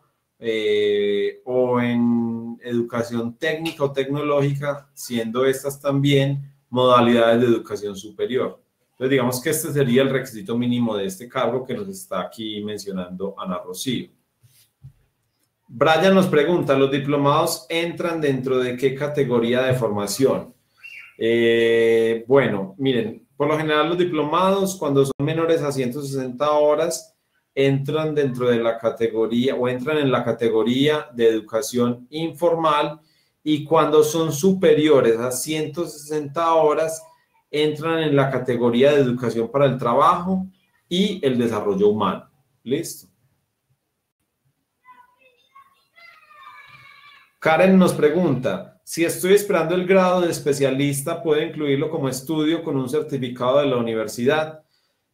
o en educación técnica o tecnológica, siendo estas también modalidades de educación superior. Entonces, digamos que este sería el requisito mínimo de este cargo que nos está aquí mencionando Ana Rocío. Brian nos pregunta, ¿los diplomados entran dentro de qué categoría de formación? Bueno, miren, por lo general los diplomados cuando son menores a 160 horas entran dentro de la categoría o entran en la categoría de educación informal, y cuando son superiores a 160 horas entran en la categoría de educación para el trabajo y el desarrollo humano. ¿Listo? Karen nos pregunta, si estoy esperando el grado de especialista, ¿puedo incluirlo como estudio con un certificado de la universidad?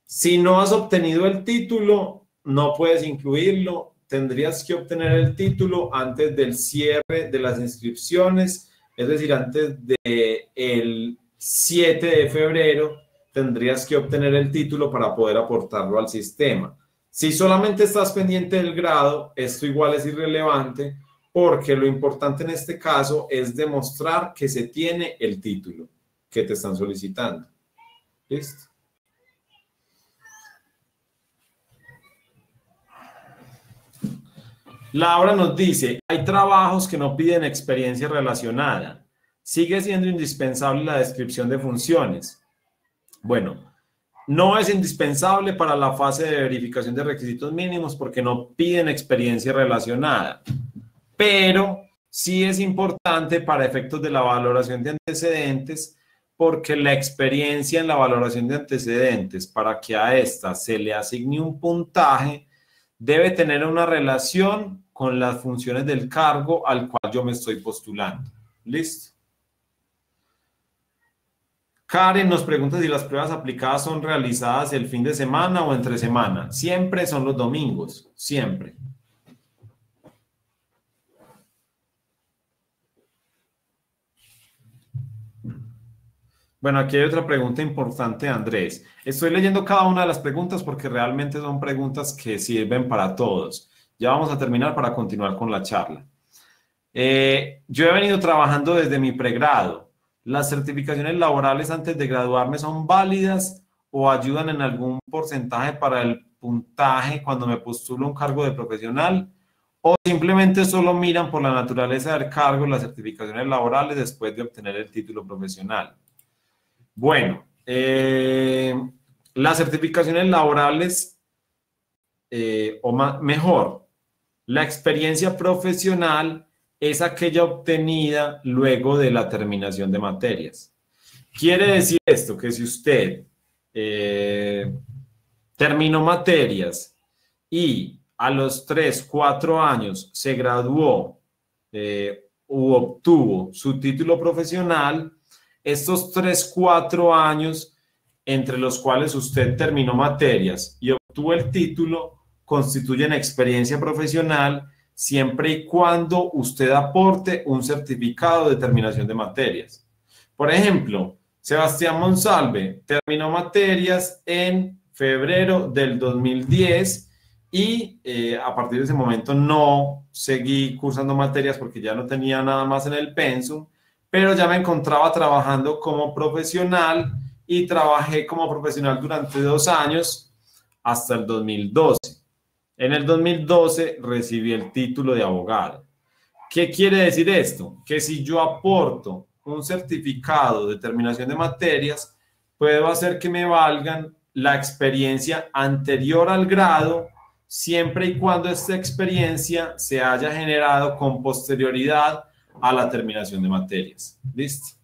Si no has obtenido el título, no puedes incluirlo. Tendrías que obtener el título antes del cierre de las inscripciones, es decir, antes del 7 de febrero tendrías que obtener el título para poder aportarlo al sistema. Si solamente estás pendiente del grado, esto igual es irrelevante, porque lo importante en este caso es demostrar que se tiene el título que te están solicitando. ¿Listo? Laura nos dice, hay trabajos que no piden experiencia relacionada. Sigue siendo indispensable la descripción de funciones. Bueno, no es indispensable para la fase de verificación de requisitos mínimos porque no piden experiencia relacionada, pero sí es importante para efectos de la valoración de antecedentes, porque la experiencia en la valoración de antecedentes, para que a esta se le asigne un puntaje, debe tener una relación con las funciones del cargo al cual yo me estoy postulando. ¿Listo? Karen nos pregunta si las pruebas aplicadas son realizadas el fin de semana o entre semana. Siempre son los domingos, siempre. Bueno, aquí hay otra pregunta importante, Andrés. Estoy leyendo cada una de las preguntas porque realmente son preguntas que sirven para todos. Ya vamos a terminar para continuar con la charla. Yo he venido trabajando desde mi pregrado. ¿Las certificaciones laborales antes de graduarme son válidas o ayudan en algún porcentaje para el puntaje cuando me postulo un cargo de profesional? ¿O simplemente solo miran por la naturaleza del cargo las certificaciones laborales después de obtener el título profesional? Bueno, las certificaciones laborales, mejor, la experiencia profesional es aquella obtenida luego de la terminación de materias. Quiere decir esto, que si usted terminó materias y a los 3, 4 años se graduó u obtuvo su título profesional, estos 3, 4 años entre los cuales usted terminó materias y obtuvo el título constituyen experiencia profesional siempre y cuando usted aporte un certificado de terminación de materias. Por ejemplo, Sebastián Monsalve terminó materias en febrero del 2010 y a partir de ese momento no seguí cursando materias porque ya no tenía nada más en el pensum, pero ya me encontraba trabajando como profesional y trabajé como profesional durante 2 años hasta el 2012. En el 2012 recibí el título de abogado. ¿Qué quiere decir esto? Que si yo aporto un certificado de terminación de materias, puedo hacer que me valgan la experiencia anterior al grado, siempre y cuando esta experiencia se haya generado con posterioridad a la terminación de materias. ¿Listo?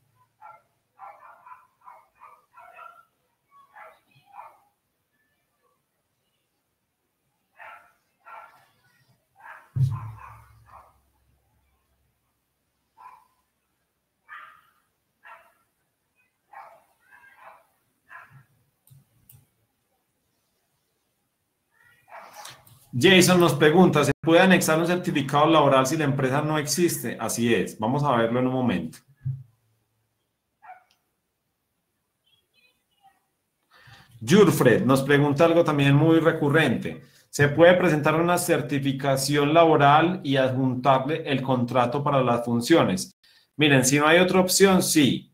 Jason nos pregunta, ¿se puede anexar un certificado laboral si la empresa no existe? Así es, vamos a verlo en un momento. Jurfred nos pregunta algo también muy recurrente. ¿Se puede presentar una certificación laboral y adjuntarle el contrato para las funciones? Miren, si no hay otra opción, sí.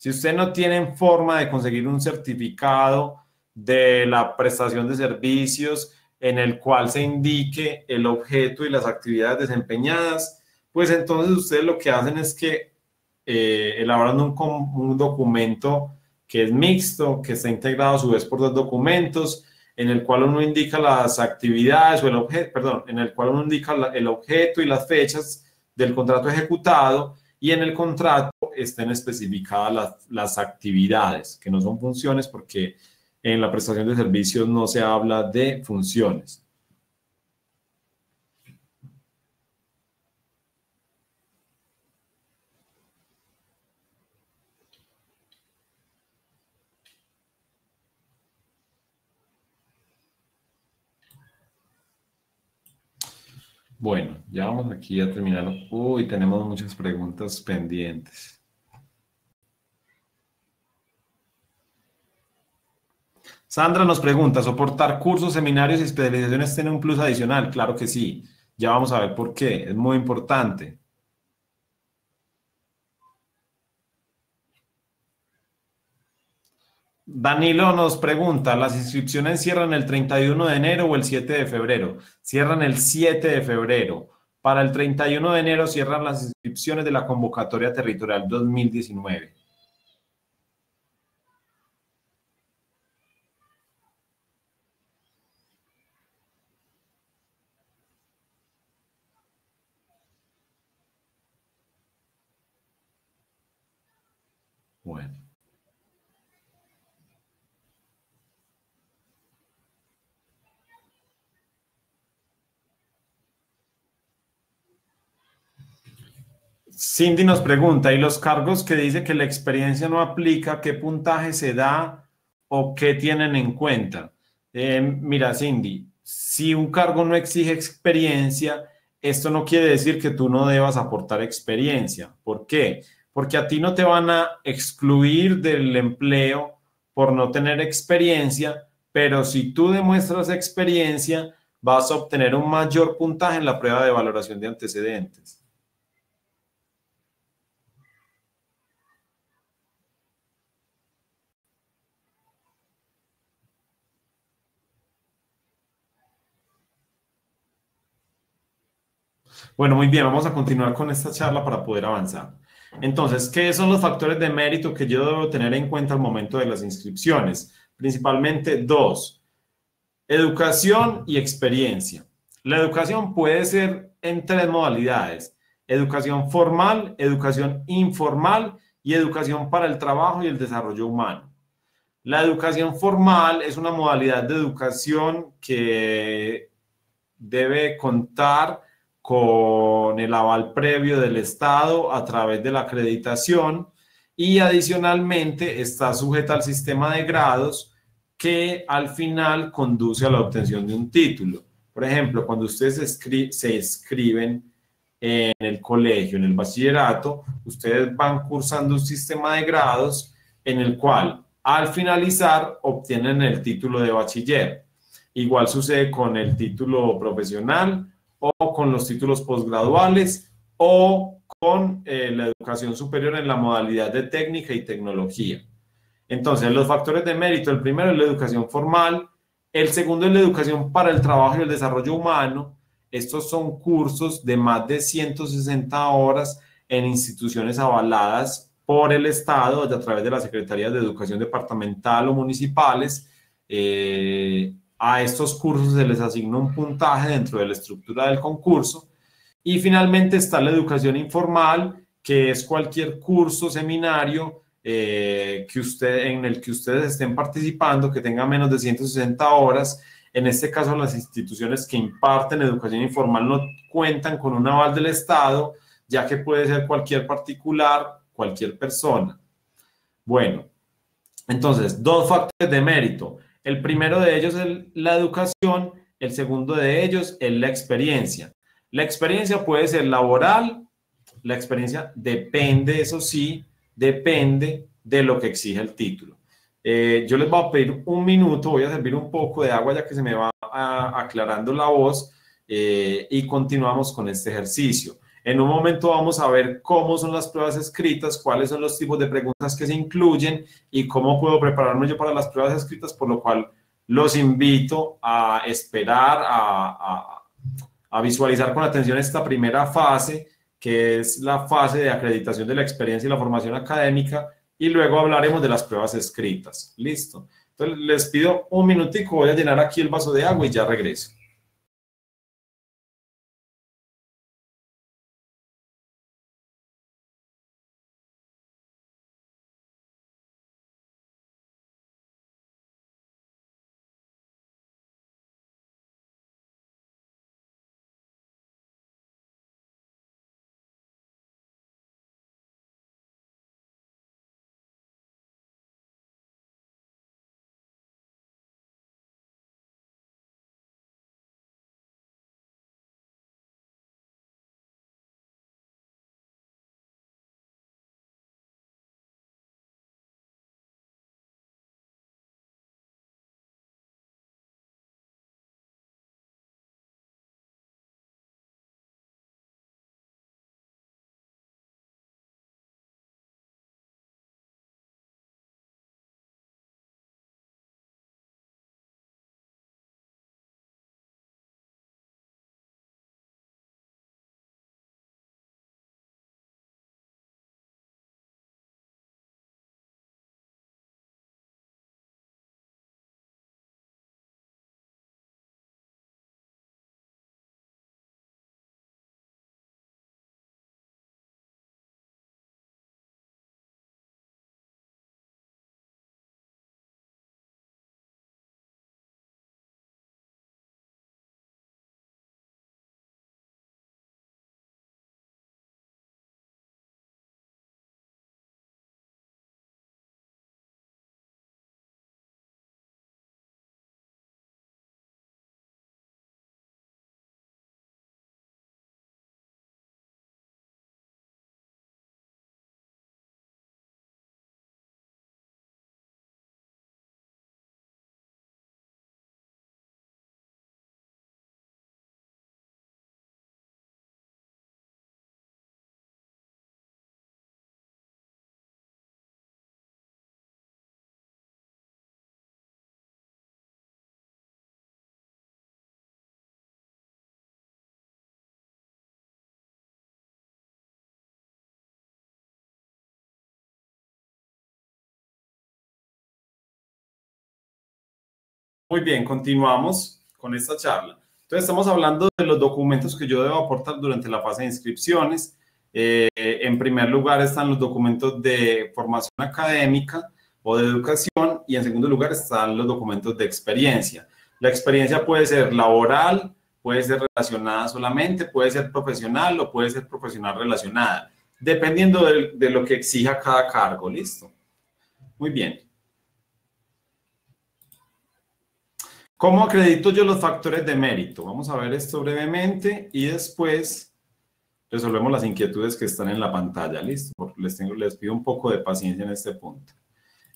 Si usted no tiene forma de conseguir un certificado de la prestación de servicios en el cual se indique el objeto y las actividades desempeñadas, pues entonces ustedes lo que hacen es que elaboran un documento que es mixto, que está integrado a su vez por dos documentos, en el cual uno indica las actividades o el objeto, perdón, en el cual uno indica el objeto y las fechas del contrato ejecutado, y en el contrato estén especificadas las actividades, que no son funciones, porque en la prestación de servicios no se habla de funciones. Bueno, ya vamos aquí a terminar. Uy, tenemos muchas preguntas pendientes. Sandra nos pregunta, ¿soportar cursos, seminarios y especializaciones tiene un plus adicional? Claro que sí. Ya vamos a ver por qué. Es muy importante. Danilo nos pregunta, ¿las inscripciones cierran el 31 de enero o el 7 de febrero? Cierran el 7 de febrero. Para el 31 de enero cierran las inscripciones de la convocatoria territorial 2019. Bueno. Cindy nos pregunta, ¿y los cargos que dice que la experiencia no aplica, qué puntaje se da o qué tienen en cuenta? Mira, Cindy, si un cargo no exige experiencia, esto no quiere decir que tú no debas aportar experiencia. ¿Por qué? Porque a ti no te van a excluir del empleo por no tener experiencia, pero si tú demuestras experiencia, vas a obtener un mayor puntaje en la prueba de valoración de antecedentes. Bueno, muy bien, vamos a continuar con esta charla para poder avanzar. Entonces, ¿qué son los factores de mérito que yo debo tener en cuenta al momento de las inscripciones? Principalmente dos: educación y experiencia. La educación puede ser en tres modalidades: educación formal, educación informal y educación para el trabajo y el desarrollo humano. La educación formal es una modalidad de educación que debe contar con el aval previo del Estado a través de la acreditación, y adicionalmente está sujeta al sistema de grados que al final conduce a la obtención de un título. Por ejemplo, cuando ustedes se inscriben en el colegio, en el bachillerato, ustedes van cursando un sistema de grados en el cual al finalizar obtienen el título de bachiller. Igual sucede con el título profesional o con los títulos posgraduales o con la educación superior en la modalidad de técnica y tecnología. Entonces, los factores de mérito: el primero es la educación formal, el segundo es la educación para el trabajo y el desarrollo humano. Estos son cursos de más de 160 horas en instituciones avaladas por el Estado a través de las Secretarías de Educación departamental o municipales. A estos cursos se les asigna un puntaje dentro de la estructura del concurso. Y finalmente está la educación informal, que es cualquier curso, seminario en el que ustedes estén participando, que tenga menos de 160 horas. En este caso, las instituciones que imparten educación informal no cuentan con un aval del Estado, ya que puede ser cualquier particular, cualquier persona. Bueno, entonces, dos factores de mérito. El primero de ellos es la educación, el segundo de ellos es la experiencia. La experiencia puede ser laboral, la experiencia depende, eso sí, depende de lo que exige el título. Yo les voy a pedir un minuto, voy a servir un poco de agua ya que se me va aclarando la voz, y continuamos con este ejercicio. En un momento vamos a ver cómo son las pruebas escritas, cuáles son los tipos de preguntas que se incluyen y cómo puedo prepararme yo para las pruebas escritas, por lo cual los invito a esperar, a visualizar con atención esta primera fase, que es la fase de acreditación de la experiencia y la formación académica, y luego hablaremos de las pruebas escritas. ¿Listo? Entonces, les pido un minutico, voy a llenar aquí el vaso de agua y ya regreso. Muy bien, continuamos con esta charla. Entonces, estamos hablando de los documentos que yo debo aportar durante la fase de inscripciones. En primer lugar están los documentos de formación académica o de educación, y en segundo lugar están los documentos de experiencia. La experiencia puede ser laboral, puede ser relacionada solamente, puede ser profesional o puede ser profesional relacionada, dependiendo de lo que exija cada cargo. ¿Listo? Muy bien. ¿Cómo acredito yo los factores de mérito? Vamos a ver esto brevemente y después resolvemos las inquietudes que están en la pantalla. ¿Listo? Les pido un poco de paciencia en este punto.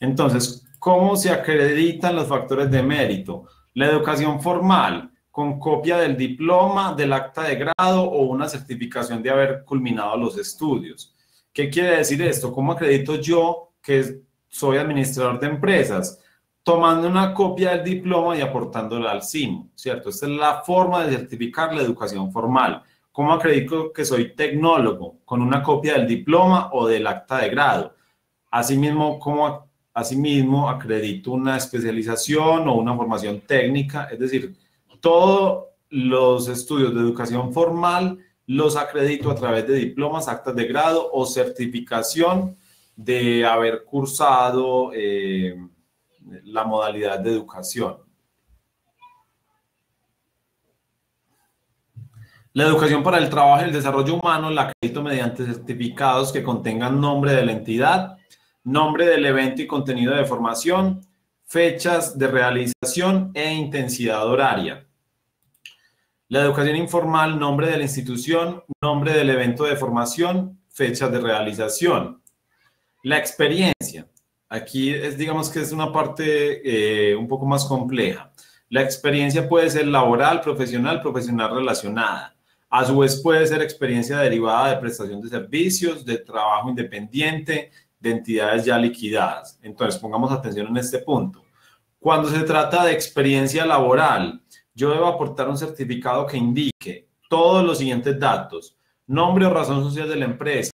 Entonces, ¿cómo se acreditan los factores de mérito? La educación formal, con copia del diploma, del acta de grado o una certificación de haber culminado los estudios. ¿Qué quiere decir esto? ¿Cómo acredito yo que soy administrador de empresas? Tomando una copia del diploma y aportándola al CIMO, ¿cierto? Esta es la forma de certificar la educación formal. ¿Cómo acredito que soy tecnólogo? Con una copia del diploma o del acta de grado. Asimismo, acredito una especialización o una formación técnica, es decir, todos los estudios de educación formal los acredito a través de diplomas, actas de grado o certificación de haber cursado la modalidad de educación. La educación para el trabajo y el desarrollo humano la acredito mediante certificados que contengan nombre de la entidad, nombre del evento y contenido de formación, fechas de realización e intensidad horaria. La educación informal, nombre de la institución, nombre del evento de formación, fechas de realización. La experiencia. Aquí digamos que es una parte un poco más compleja. La experiencia puede ser laboral, profesional relacionada. A su vez puede ser experiencia derivada de prestación de servicios, de trabajo independiente, de entidades ya liquidadas. Entonces, pongamos atención en este punto. Cuando se trata de experiencia laboral, yo debo aportar un certificado que indique todos los siguientes datos: nombre o razón social de la empresa,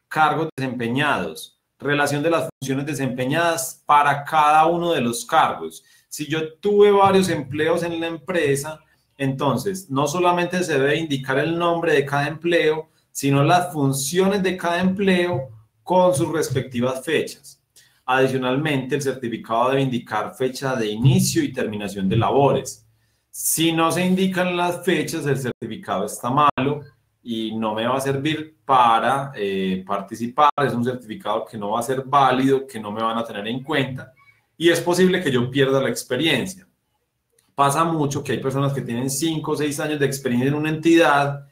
cargos desempeñados, relación de las funciones desempeñadas para cada uno de los cargos. Si yo tuve varios empleos en la empresa, entonces no solamente se debe indicar el nombre de cada empleo, sino las funciones de cada empleo con sus respectivas fechas. Adicionalmente, el certificado debe indicar fecha de inicio y terminación de labores. Si no se indican las fechas, el certificado está malo y no me va a servir para participar. Es un certificado que no va a ser válido, que no me van a tener en cuenta y es posible que yo pierda la experiencia. Pasa mucho que hay personas que tienen 5 o 6 años de experiencia en una entidad,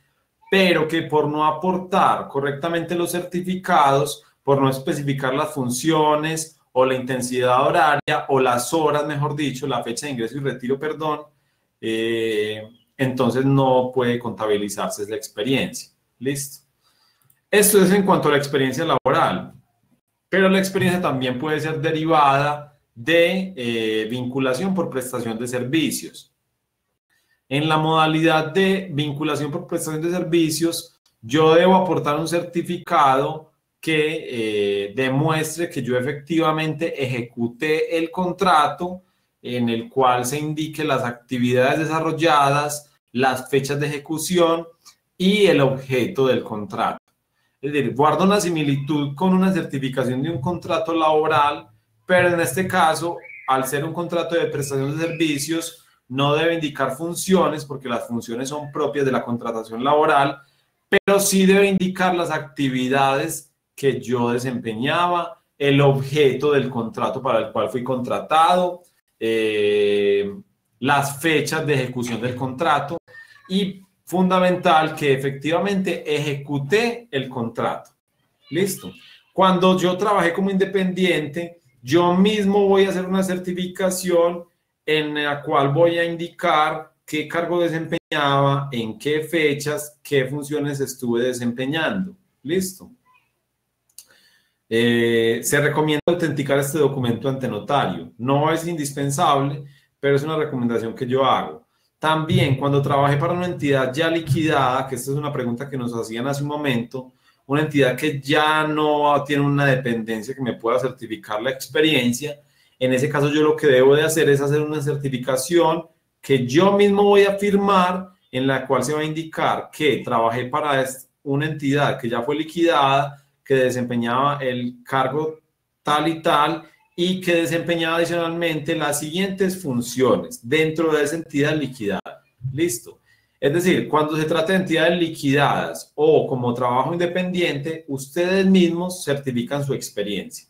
pero que por no aportar correctamente los certificados, por no especificar las funciones o la intensidad horaria o las horas, mejor dicho, la fecha de ingreso y retiro, perdón, entonces no puede contabilizarse esa experiencia. ¿Listo? Esto es en cuanto a la experiencia laboral, pero la experiencia también puede ser derivada de vinculación por prestación de servicios. En la modalidad de vinculación por prestación de servicios, yo debo aportar un certificado que demuestre que yo efectivamente ejecuté el contrato, en el cual se indique las actividades desarrolladas, las fechas de ejecución y el objeto del contrato. Es decir, guardo una similitud con una certificación de un contrato laboral, pero en este caso, al ser un contrato de prestación de servicios, no debe indicar funciones, porque las funciones son propias de la contratación laboral, pero sí debe indicar las actividades que yo desempeñaba, el objeto del contrato para el cual fui contratado, las fechas de ejecución del contrato y, fundamental, que efectivamente ejecuté el contrato. ¿Listo? Cuando yo trabajé como independiente, yo mismo voy a hacer una certificación en la cual voy a indicar qué cargo desempeñaba, en qué fechas, qué funciones estuve desempeñando. ¿Listo? Se recomienda autenticar este documento ante notario. No es indispensable, pero es una recomendación que yo hago. También, cuando trabajé para una entidad ya liquidada, que esta es una pregunta que nos hacían hace un momento, una entidad que ya no tiene una dependencia que me pueda certificar la experiencia, en ese caso yo lo que debo de hacer es hacer una certificación que yo mismo voy a firmar, en la cual se va a indicar que trabajé para una entidad que ya fue liquidada, que desempeñaba el cargo tal y tal, y que desempeñaba adicionalmente las siguientes funciones dentro de esa entidad liquidada. ¿Listo? Es decir, cuando se trata de entidades liquidadas o como trabajo independiente, ustedes mismos certifican su experiencia.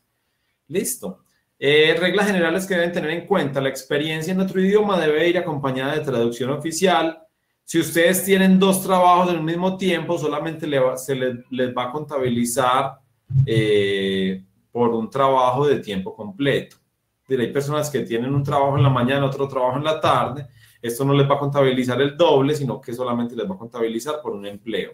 ¿Listo? Reglas generales que deben tener en cuenta: la experiencia en otro idioma debe ir acompañada de traducción oficial. Si ustedes tienen 2 trabajos en el mismo tiempo, solamente les va a contabilizar por un trabajo de tiempo completo. Hay personas que tienen un trabajo en la mañana, otro trabajo en la tarde. Esto no les va a contabilizar el doble, sino que solamente les va a contabilizar por un empleo.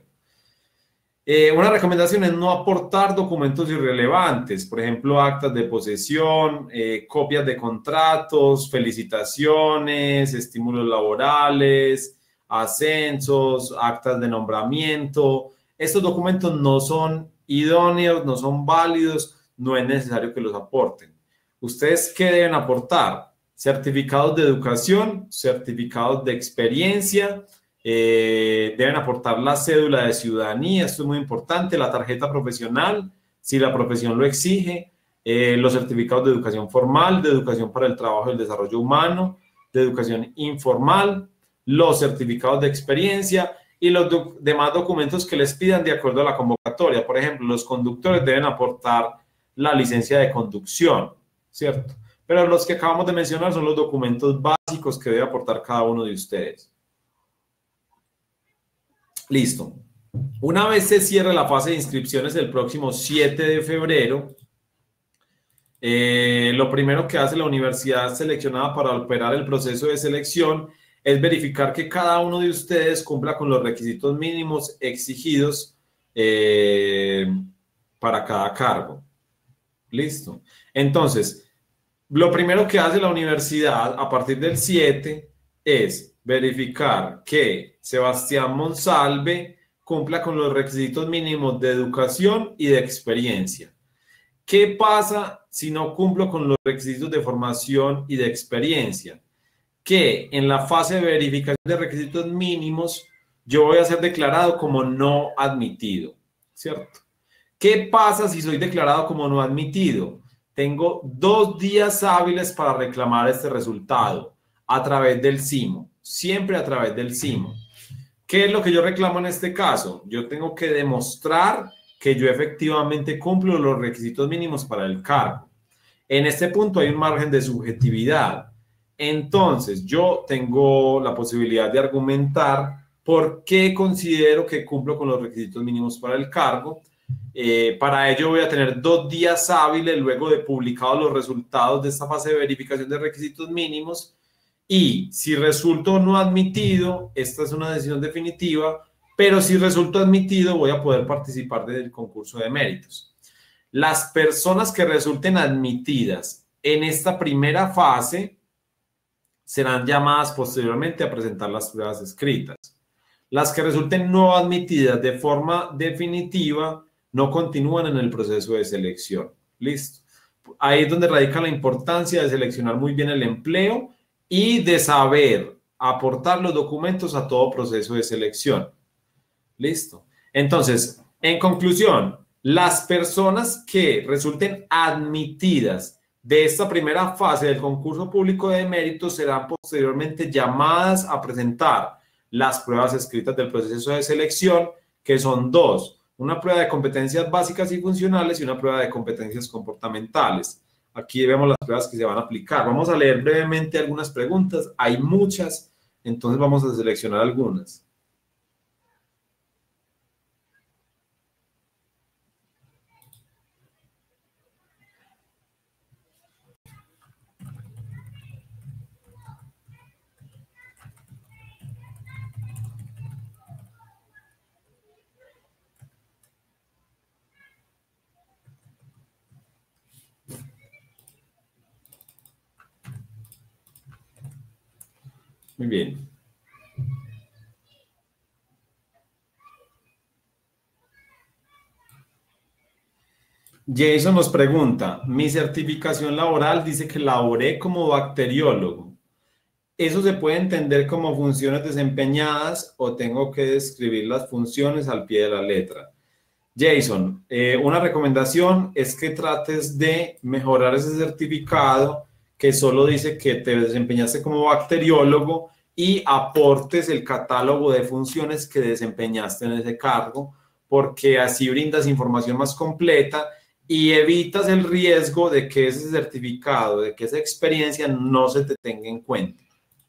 Una recomendación es no aportar documentos irrelevantes, por ejemplo, actas de posesión, copias de contratos, felicitaciones, estímulos laborales, ascensos, actas de nombramiento. Estos documentos no son idóneos, no son válidos, no es necesario que los aporten. ¿Ustedes qué deben aportar? Certificados de educación, certificados de experiencia, deben aportar la cédula de ciudadanía, esto es muy importante, la tarjeta profesional, si la profesión lo exige, los certificados de educación formal, de educación para el trabajo y el desarrollo humano, de educación informal, los certificados de experiencia y los demás documentos que les pidan de acuerdo a la convocatoria. Por ejemplo, los conductores deben aportar la licencia de conducción, ¿cierto? Pero los que acabamos de mencionar son los documentos básicos que debe aportar cada uno de ustedes. Listo. Una vez se cierre la fase de inscripciones el próximo 7 de febrero, lo primero que hace la universidad seleccionada para operar el proceso de selección es verificar que cada uno de ustedes cumpla con los requisitos mínimos exigidos para cada cargo. Listo. Entonces, lo primero que hace la universidad a partir del 7 es verificar que Sebastián Monsalve cumpla con los requisitos mínimos de educación y de experiencia. ¿Qué pasa si no cumplo con los requisitos de formación y de experiencia? Que en la fase de verificación de requisitos mínimos yo voy a ser declarado como no admitido, ¿cierto? ¿Qué pasa si soy declarado como no admitido? Tengo 2 días hábiles para reclamar este resultado a través del SIMO, siempre a través del SIMO. ¿Qué es lo que yo reclamo en este caso? Yo tengo que demostrar que yo efectivamente cumplo los requisitos mínimos para el cargo. En este punto hay un margen de subjetividad. Entonces, yo tengo la posibilidad de argumentar por qué considero que cumplo con los requisitos mínimos para el cargo. Para ello voy a tener 2 días hábiles luego de publicados los resultados de esta fase de verificación de requisitos mínimos. Y si resulto no admitido, esta es una decisión definitiva, pero si resulto admitido voy a poder participar del concurso de méritos. Las personas que resulten admitidas en esta primera fase serán llamadas posteriormente a presentar las pruebas escritas. Las que resulten no admitidas de forma definitiva no continúan en el proceso de selección. Listo. Ahí es donde radica la importancia de seleccionar muy bien el empleo y de saber aportar los documentos a todo proceso de selección. Listo. Entonces, en conclusión, las personas que resulten admitidas de esta primera fase del concurso público de méritos serán posteriormente llamadas a presentar las pruebas escritas del proceso de selección, que son 2, una prueba de competencias básicas y funcionales y una prueba de competencias comportamentales. Aquí vemos las pruebas que se van a aplicar. Vamos a leer brevemente algunas preguntas. Hay muchas, entonces vamos a seleccionar algunas. Muy bien. Jason nos pregunta, mi certificación laboral dice que laboré como bacteriólogo. ¿Eso se puede entender como funciones desempeñadas o tengo que describir las funciones al pie de la letra? Jason, una recomendación es que trates de mejorar ese certificado que solo dice que te desempeñaste como bacteriólogo y aportes el catálogo de funciones que desempeñaste en ese cargo, porque así brindas información más completa y evitas el riesgo de que ese certificado, de que esa experiencia no se te tenga en cuenta.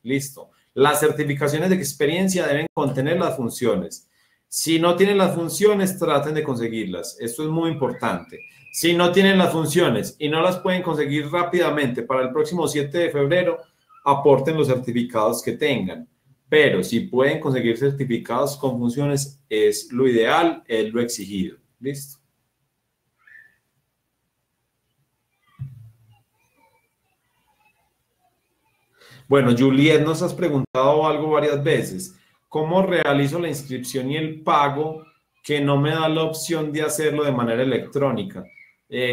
Listo. Las certificaciones de experiencia deben contener las funciones. Si no tienen las funciones, traten de conseguirlas. Esto es muy importante. Si no tienen las funciones y no las pueden conseguir rápidamente para el próximo 7 de febrero, aporten los certificados que tengan. Pero si pueden conseguir certificados con funciones, es lo ideal, es lo exigido. ¿Listo? Bueno, Juliet, nos has preguntado algo varias veces. ¿Cómo realizo la inscripción y el pago que no me da la opción de hacerlo de manera electrónica?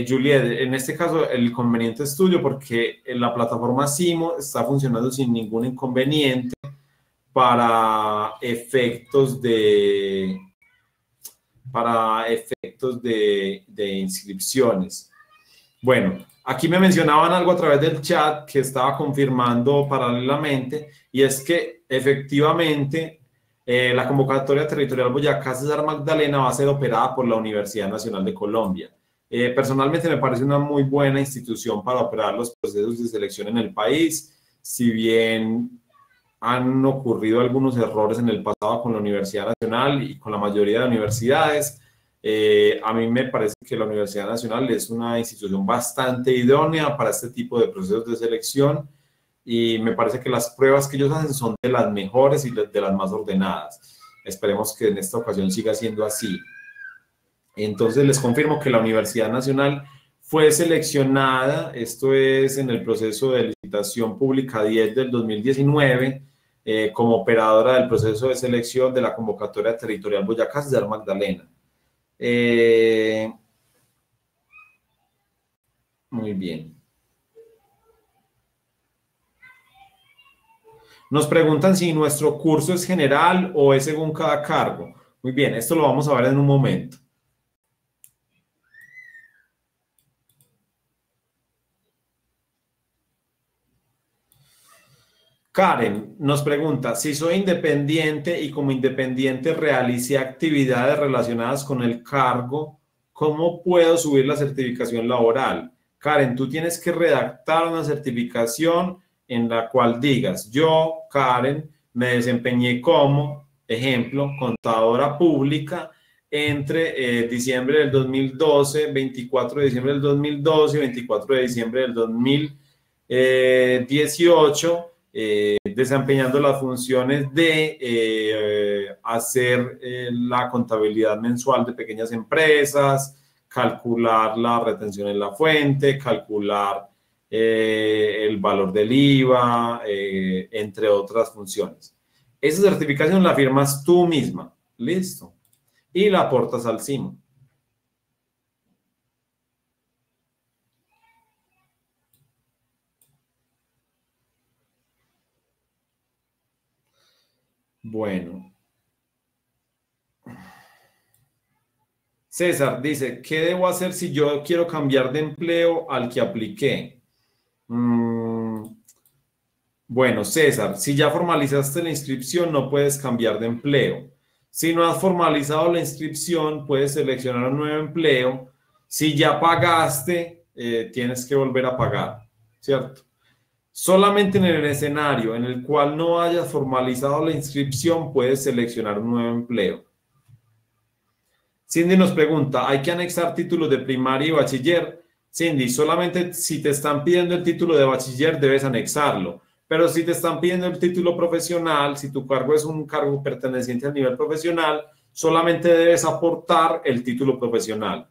Juliet, en este caso el inconveniente es tuyo porque la plataforma SIMO está funcionando sin ningún inconveniente para efectos de inscripciones. Bueno, aquí me mencionaban algo a través del chat que estaba confirmando paralelamente y es que efectivamente la convocatoria territorial Boyacá César Magdalena va a ser operada por la Universidad Nacional de Colombia. Personalmente me parece una muy buena institución para operar los procesos de selección en el país, si bien han ocurrido algunos errores en el pasado con la Universidad Nacional y con la mayoría de universidades. A mí me parece que la Universidad Nacional es una institución bastante idónea para este tipo de procesos de selección y me parece que las pruebas que ellos hacen son de las mejores y de las más ordenadas. Esperemos que en esta ocasión siga siendo así. Entonces les confirmo que la Universidad Nacional fue seleccionada, esto es en el proceso de licitación pública 10 del 2019, como operadora del proceso de selección de la convocatoria territorial Boyacá Cesar Magdalena. Muy bien. Nos preguntan si nuestro curso es general o es según cada cargo. Muy bien, esto lo vamos a ver en un momento. Karen nos pregunta, si soy independiente y como independiente realicé actividades relacionadas con el cargo, ¿cómo puedo subir la certificación laboral? Karen, tú tienes que redactar una certificación en la cual digas, yo, Karen, me desempeñé como, ejemplo, contadora pública entre diciembre del 2012, 24 de diciembre del 2012 y 24 de diciembre del 2018, desempeñando las funciones de hacer la contabilidad mensual de pequeñas empresas, calcular la retención en la fuente, calcular el valor del IVA, entre otras funciones. Esa certificación la firmas tú misma, listo, y la aportas al CIMO. Bueno. César dice, ¿qué debo hacer si yo quiero cambiar de empleo al que apliqué? Bueno, César, si ya formalizaste la inscripción, no puedes cambiar de empleo. Si no has formalizado la inscripción, puedes seleccionar un nuevo empleo. Si ya pagaste, tienes que volver a pagar, ¿cierto? Solamente en el escenario en el cual no hayas formalizado la inscripción, puedes seleccionar un nuevo empleo. Cindy nos pregunta, ¿hay que anexar títulos de primaria y bachiller? Cindy, solamente si te están pidiendo el título de bachiller debes anexarlo, pero si te están pidiendo el título profesional, si tu cargo es un cargo perteneciente al nivel profesional, solamente debes aportar el título profesional.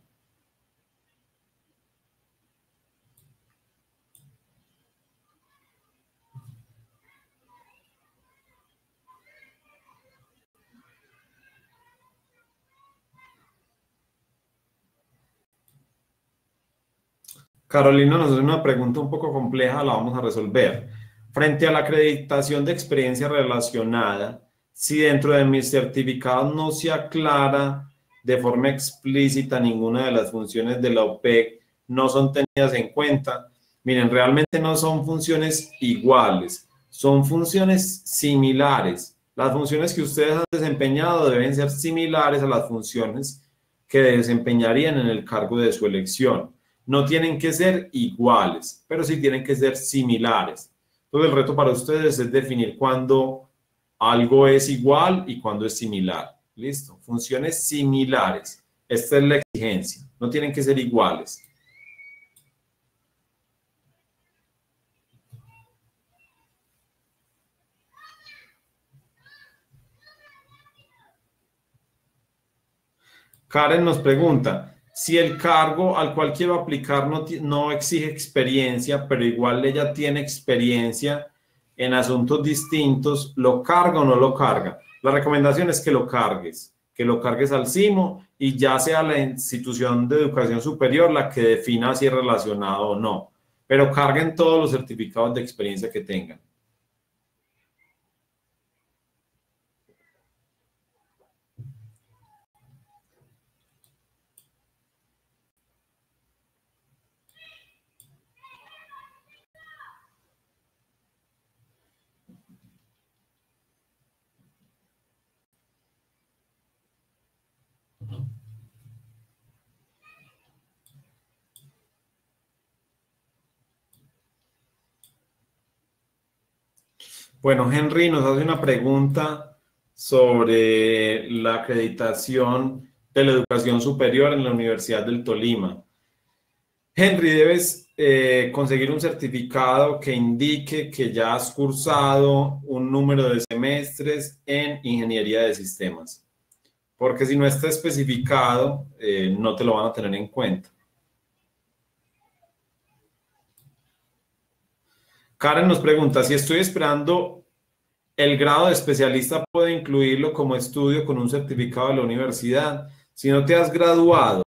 Carolina nos hace una pregunta un poco compleja, la vamos a resolver. Frente a la acreditación de experiencia relacionada, si dentro de mis certificados no se aclara de forma explícita ninguna de las funciones de la OPEC, no son tenidas en cuenta. Miren, realmente no son funciones iguales, son funciones similares. Las funciones que ustedes han desempeñado deben ser similares a las funciones que desempeñarían en el cargo de su elección. No tienen que ser iguales, pero sí tienen que ser similares. Entonces el reto para ustedes es definir cuándo algo es igual y cuándo es similar. Listo, funciones similares. Esta es la exigencia, no tienen que ser iguales. Karen nos pregunta, si el cargo al cual quiero aplicar no exige experiencia, pero igual ella tiene experiencia en asuntos distintos, ¿lo carga o no lo carga? La recomendación es que lo cargues al CIMO y ya sea la institución de educación superior la que defina si es relacionado o no, pero carguen todos los certificados de experiencia que tengan. Bueno, Henry nos hace una pregunta sobre la acreditación de la educación superior en la Universidad del Tolima. Henry, debes conseguir un certificado que indique que ya has cursado un número de semestres en ingeniería de sistemas, porque si no está especificado, no te lo van a tener en cuenta. Karen nos pregunta, si estoy esperando el grado de especialista, ¿puedo incluirlo como estudio con un certificado de la universidad? Si no te has graduado,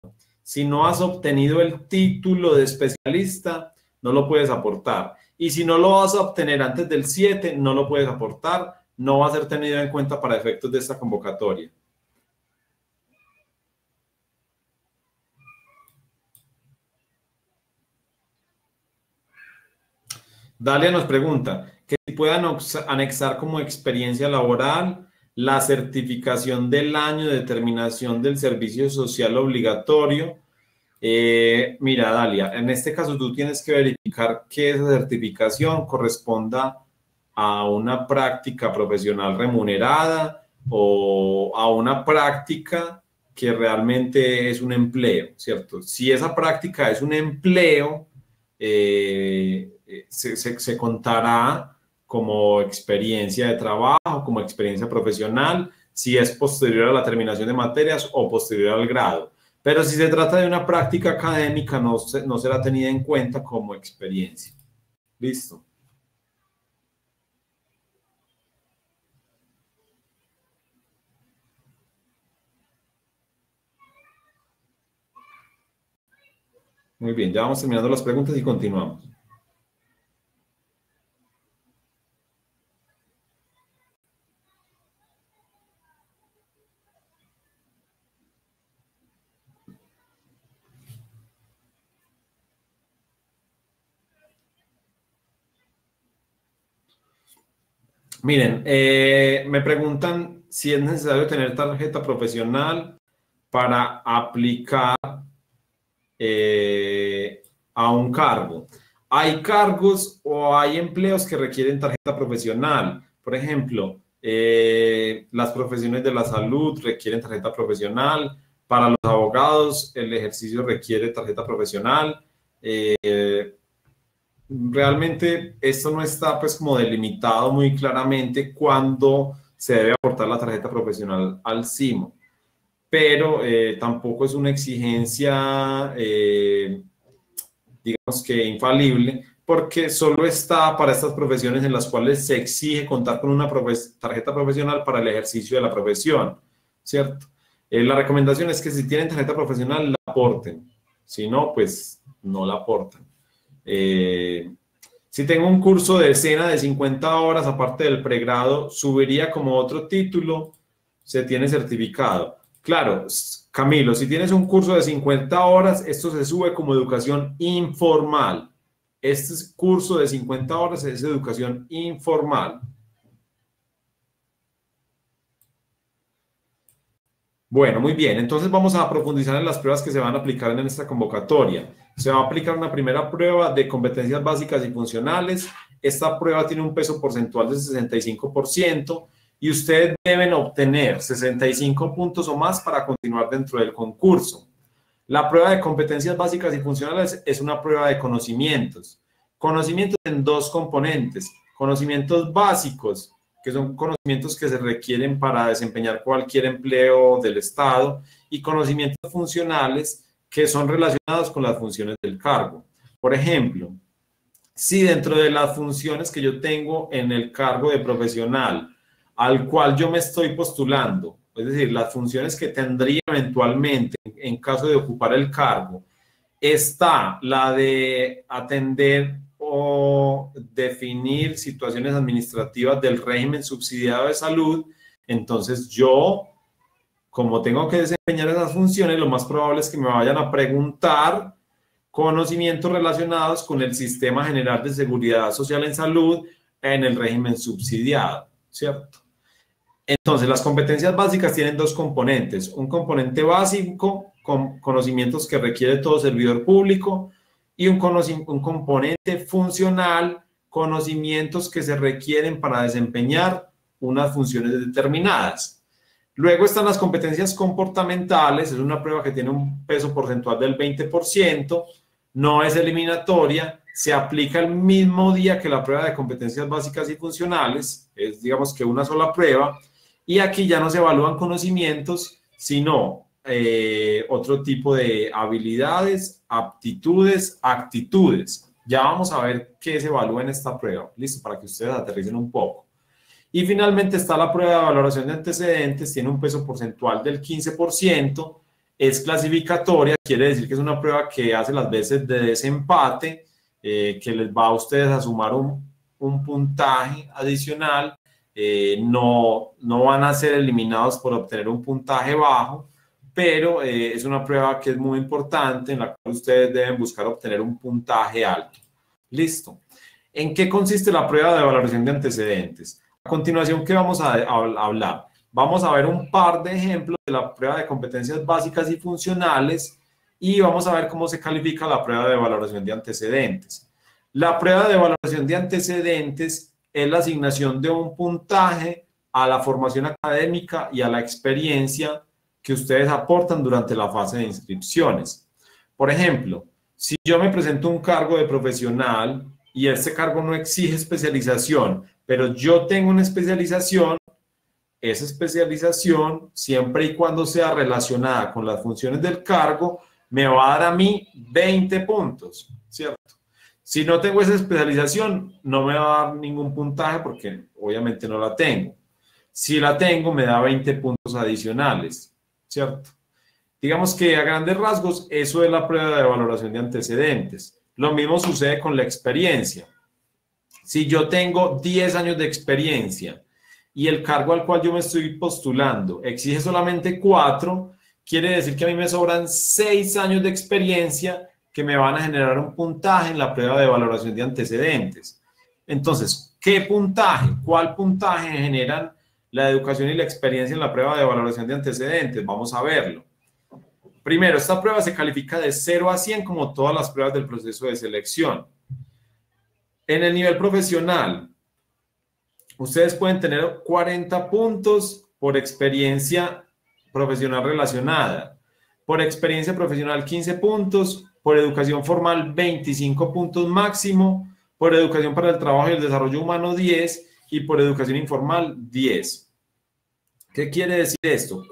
si no has obtenido el título de especialista, no lo puedes aportar. Y si no lo vas a obtener antes del 7, no lo puedes aportar, no va a ser tenido en cuenta para efectos de esta convocatoria. Dalia nos pregunta que si puedan anexar como experiencia laboral la certificación del año de terminación del servicio social obligatorio. Mira, Dalia, en este caso tú tienes que verificar que esa certificación corresponda a una práctica profesional remunerada o a una práctica que realmente es un empleo, ¿cierto? Si esa práctica es un empleo, se contará como experiencia de trabajo, como experiencia profesional, si es posterior a la terminación de materias o posterior al grado. Pero si se trata de una práctica académica, no será tenida en cuenta como experiencia. Listo. Muy bien, ya vamos terminando las preguntas y continuamos. Miren, me preguntan si es necesario tener tarjeta profesional para aplicar a un cargo. Hay cargos o hay empleos que requieren tarjeta profesional. Por ejemplo, las profesiones de la salud requieren tarjeta profesional. Para los abogados, el ejercicio requiere tarjeta profesional. Realmente esto no está pues como delimitado muy claramente cuándo se debe aportar la tarjeta profesional al CIMO, pero tampoco es una exigencia, digamos que infalible, porque solo está para estas profesiones en las cuales se exige contar con una tarjeta profesional para el ejercicio de la profesión, ¿cierto? La recomendación es que si tienen tarjeta profesional, la aporten, si no, pues no la aportan. Si tengo un curso de escena de 50 horas, aparte del pregrado, subiría como otro título, se tiene certificado. Claro, Camilo, si tienes un curso de 50 horas, esto se sube como educación informal. Este curso de 50 horas es educación informal. Bueno, muy bien. Entonces vamos a profundizar en las pruebas que se van a aplicar en esta convocatoria. Se va a aplicar una primera prueba de competencias básicas y funcionales. Esta prueba tiene un peso porcentual de 65% y ustedes deben obtener 65 puntos o más para continuar dentro del concurso. La prueba de competencias básicas y funcionales es una prueba de conocimientos. Conocimientos en dos componentes. Conocimientos básicos, que son conocimientos que se requieren para desempeñar cualquier empleo del Estado, y conocimientos funcionales, que son relacionados con las funciones del cargo. Por ejemplo, si dentro de las funciones que yo tengo en el cargo de profesional al cual yo me estoy postulando, es decir, las funciones que tendría eventualmente en caso de ocupar el cargo, está la de atender o definir situaciones administrativas del régimen subsidiado de salud, entonces yo, como tengo que desempeñar esas funciones, lo más probable es que me vayan a preguntar conocimientos relacionados con el Sistema General de Seguridad Social en Salud en el régimen subsidiado, ¿cierto? Entonces, las competencias básicas tienen dos componentes. Un componente básico, con conocimientos que requiere todo servidor público, y un componente funcional, conocimientos que se requieren para desempeñar unas funciones determinadas. Luego están las competencias comportamentales, es una prueba que tiene un peso porcentual del 20%. no es eliminatoria, se aplica el mismo día que la prueba de competencias básicas y funcionales, es digamos que una sola prueba, y aquí ya no se evalúan conocimientos, sino otro tipo de habilidades, aptitudes, actitudes. Ya vamos a ver qué se evalúa en esta prueba, listo, para que ustedes aterricen un poco. Y finalmente está la prueba de valoración de antecedentes, tiene un peso porcentual del 15%, es clasificatoria, quiere decir que es una prueba que hace las veces de desempate, que les va a ustedes a sumar un puntaje adicional, no van a ser eliminados por obtener un puntaje bajo, pero es una prueba que es muy importante en la cual ustedes deben buscar obtener un puntaje alto. Listo. ¿En qué consiste la prueba de valoración de antecedentes? A continuación, ¿qué vamos a hablar? Vamos a ver un par de ejemplos de la prueba de competencias básicas y funcionales y vamos a ver cómo se califica la prueba de valoración de antecedentes. La prueba de valoración de antecedentes es la asignación de un puntaje a la formación académica y a la experiencia que ustedes aportan durante la fase de inscripciones. Por ejemplo, si yo me presento un cargo de profesional y este cargo no exige especialización, pero yo tengo una especialización, esa especialización, siempre y cuando sea relacionada con las funciones del cargo, me va a dar a mí 20 puntos, ¿cierto? Si no tengo esa especialización, no me va a dar ningún puntaje porque obviamente no la tengo. Si la tengo, me da 20 puntos adicionales, ¿cierto? Digamos que a grandes rasgos, eso es la prueba de valoración de antecedentes. Lo mismo sucede con la experiencia. Si yo tengo 10 años de experiencia y el cargo al cual yo me estoy postulando exige solamente 4, quiere decir que a mí me sobran 6 años de experiencia que me van a generar un puntaje en la prueba de valoración de antecedentes. Entonces, ¿qué puntaje? ¿Cuál puntaje generan la educación y la experiencia en la prueba de valoración de antecedentes? Vamos a verlo. Primero, esta prueba se califica de 0 a 100 como todas las pruebas del proceso de selección. En el nivel profesional, ustedes pueden tener 40 puntos por experiencia profesional relacionada, por experiencia profesional 15 puntos, por educación formal 25 puntos máximo, por educación para el trabajo y el desarrollo humano 10 y por educación informal 10. ¿Qué quiere decir esto?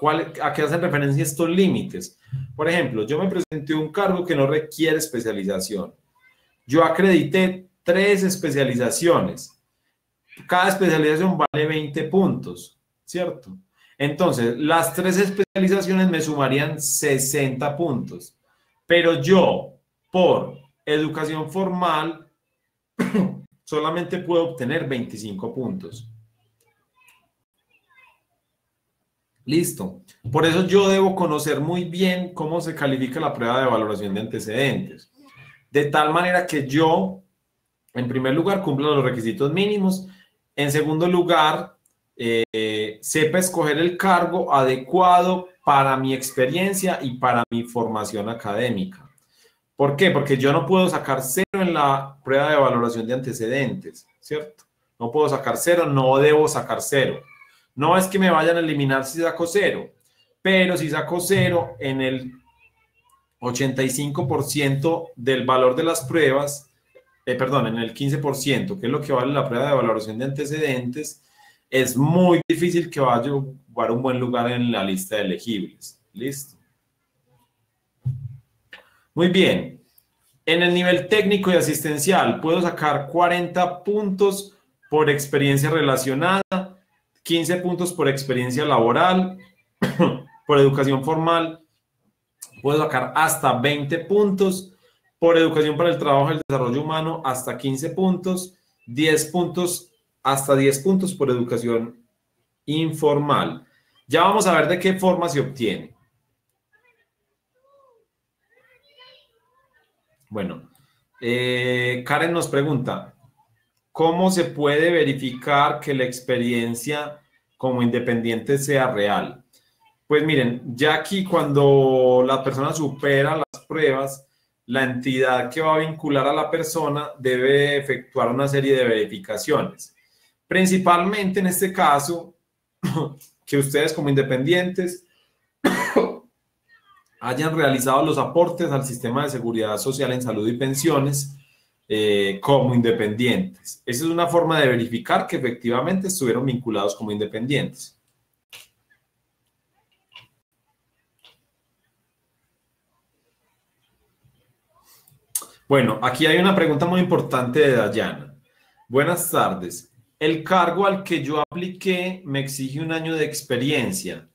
¿A qué hacen referencia estos límites? Por ejemplo, yo me presenté un cargo que no requiere especialización. Yo acredité 3 especializaciones. Cada especialización vale 20 puntos, ¿cierto? Entonces, las 3 especializaciones me sumarían 60 puntos. Pero yo, por educación formal, solamente puedo obtener 25 puntos. Listo. Por eso yo debo conocer muy bien cómo se califica la prueba de valoración de antecedentes. De tal manera que yo, en primer lugar, cumpla los requisitos mínimos. En segundo lugar, sepa escoger el cargo adecuado para mi experiencia y para mi formación académica. ¿Por qué? Porque yo no puedo sacar 0 en la prueba de valoración de antecedentes, ¿cierto? No puedo sacar 0, no debo sacar 0. No es que me vayan a eliminar si saco 0, pero si saco 0 en el 85% del valor de las pruebas, en el 15%, que es lo que vale la prueba de valoración de antecedentes, es muy difícil que vaya a ocupar un buen lugar en la lista de elegibles. ¿Listo? Muy bien. En el nivel técnico y asistencial, puedo sacar 40 puntos por experiencia relacionada, 15 puntos por experiencia laboral, por educación formal, puedo sacar hasta 20 puntos, por educación para el trabajo y el desarrollo humano hasta 15 puntos, 10 puntos, hasta 10 puntos por educación informal. Ya vamos a ver de qué forma se obtiene. Bueno, Karen nos pregunta, ¿cómo se puede verificar que la experiencia como independiente sea real? Pues miren, ya aquí cuando la persona supera las pruebas, la entidad que va a vincular a la persona debe efectuar una serie de verificaciones. Principalmente en este caso, que ustedes como independientes hayan realizado los aportes al sistema de seguridad social en salud y pensiones como independientes. Esa es una forma de verificar que efectivamente estuvieron vinculados como independientes. Bueno, aquí hay una pregunta muy importante de Dayana. Buenas tardes. El cargo al que yo apliqué me exige un año de experiencia.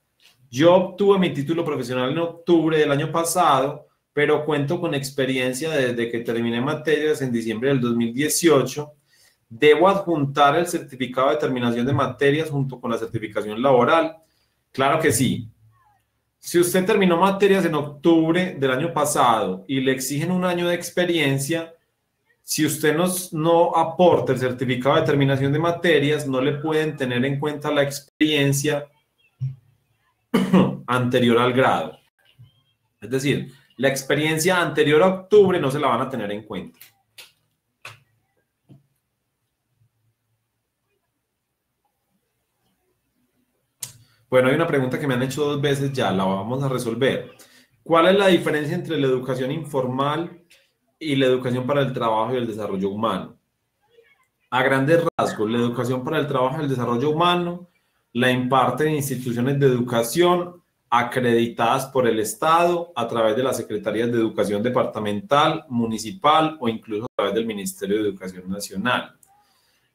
Yo obtuve mi título profesional en octubre del año pasado, pero cuento con experiencia desde que terminé materias en diciembre del 2018. ¿Debo adjuntar el certificado de terminación de materias junto con la certificación laboral? Claro que sí. Si usted terminó materias en octubre del año pasado y le exigen un año de experiencia, si usted no aporta el certificado de terminación de materias, no le pueden tener en cuenta la experiencia anterior al grado. Es decir, la experiencia anterior a octubre no se la van a tener en cuenta. Bueno, hay una pregunta que me han hecho 2 veces ya, la vamos a resolver. ¿Cuál es la diferencia entre la educación informal y la educación para el trabajo y el desarrollo humano? A grandes rasgos, la educación para el trabajo y el desarrollo humano la imparten instituciones de educación acreditadas por el Estado a través de las secretarías de educación departamental, municipal o incluso a través del Ministerio de Educación Nacional.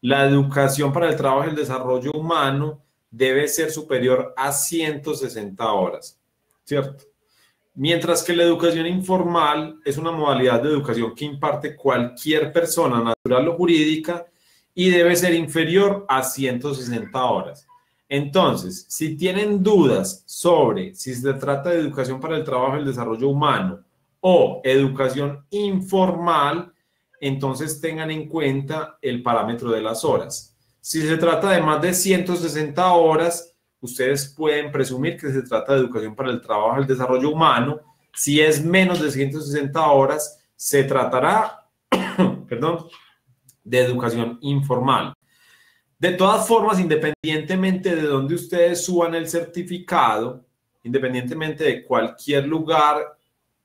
La educación para el trabajo y el desarrollo humano debe ser superior a 160 horas, ¿cierto? Mientras que la educación informal es una modalidad de educación que imparte cualquier persona natural o jurídica y debe ser inferior a 160 horas. Entonces, si tienen dudas sobre si se trata de educación para el trabajo y el desarrollo humano o educación informal, entonces tengan en cuenta el parámetro de las horas. Si se trata de más de 160 horas, ustedes pueden presumir que se trata de educación para el trabajo y el desarrollo humano. Si es menos de 160 horas, se tratará, perdón, de educación informal. De todas formas, independientemente de donde ustedes suban el certificado, independientemente de cualquier lugar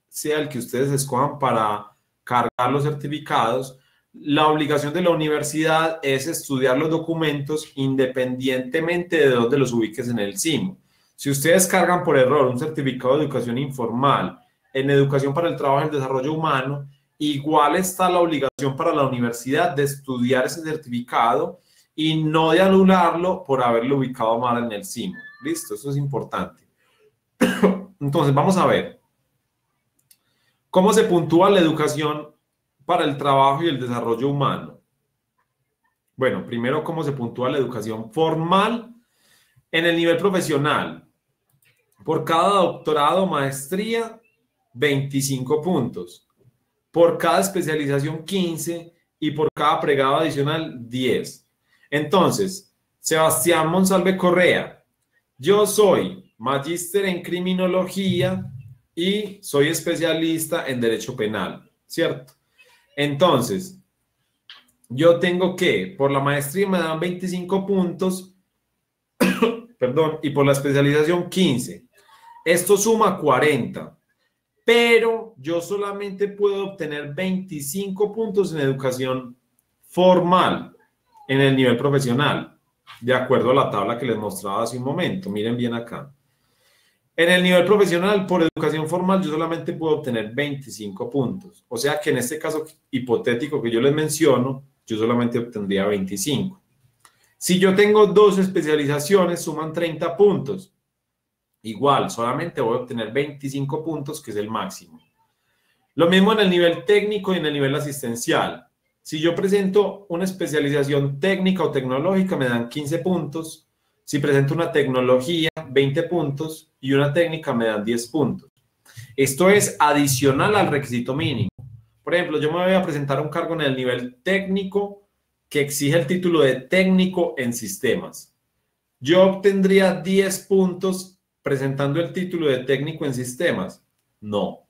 sea el que ustedes escojan para cargar los certificados, la obligación de la universidad es estudiar los documentos independientemente de dónde los ubiques en el CIMO. Si ustedes cargan por error un certificado de educación informal en educación para el trabajo y el desarrollo humano, igual está la obligación para la universidad de estudiar ese certificado y no de anularlo por haberlo ubicado mal en el CIMO. ¿Listo? Eso es importante. Entonces, vamos a ver. ¿Cómo se puntúa la educación para el trabajo y el desarrollo humano? Bueno, primero, ¿cómo se puntúa la educación formal en el nivel profesional? Por cada doctorado o maestría, 25 puntos. Por cada especialización, 15. Y por cada pregrado adicional, 10. Entonces, Sebastián Monsalve Correa, yo soy magíster en criminología y soy especialista en derecho penal, ¿cierto? Entonces, yo tengo que, por la maestría me dan 25 puntos, perdón, y por la especialización 15. Esto suma 40, pero yo solamente puedo obtener 25 puntos en educación formal en el nivel profesional, de acuerdo a la tabla que les mostraba hace un momento. Miren bien acá. En el nivel profesional, por educación formal, yo solamente puedo obtener 25 puntos. O sea que en este caso hipotético que yo les menciono, yo solamente obtendría 25. Si yo tengo 2 especializaciones, suman 30 puntos. Igual, solamente voy a obtener 25 puntos, que es el máximo. Lo mismo en el nivel técnico y en el nivel asistencial. Si yo presento una especialización técnica o tecnológica, me dan 15 puntos. Si presento una tecnología, 20 puntos. Y una técnica, me dan 10 puntos. Esto es adicional al requisito mínimo. Por ejemplo, yo me voy a presentar un cargo en el nivel técnico que exige el título de técnico en sistemas. Yo obtendría 10 puntos presentando el título de técnico en sistemas. No.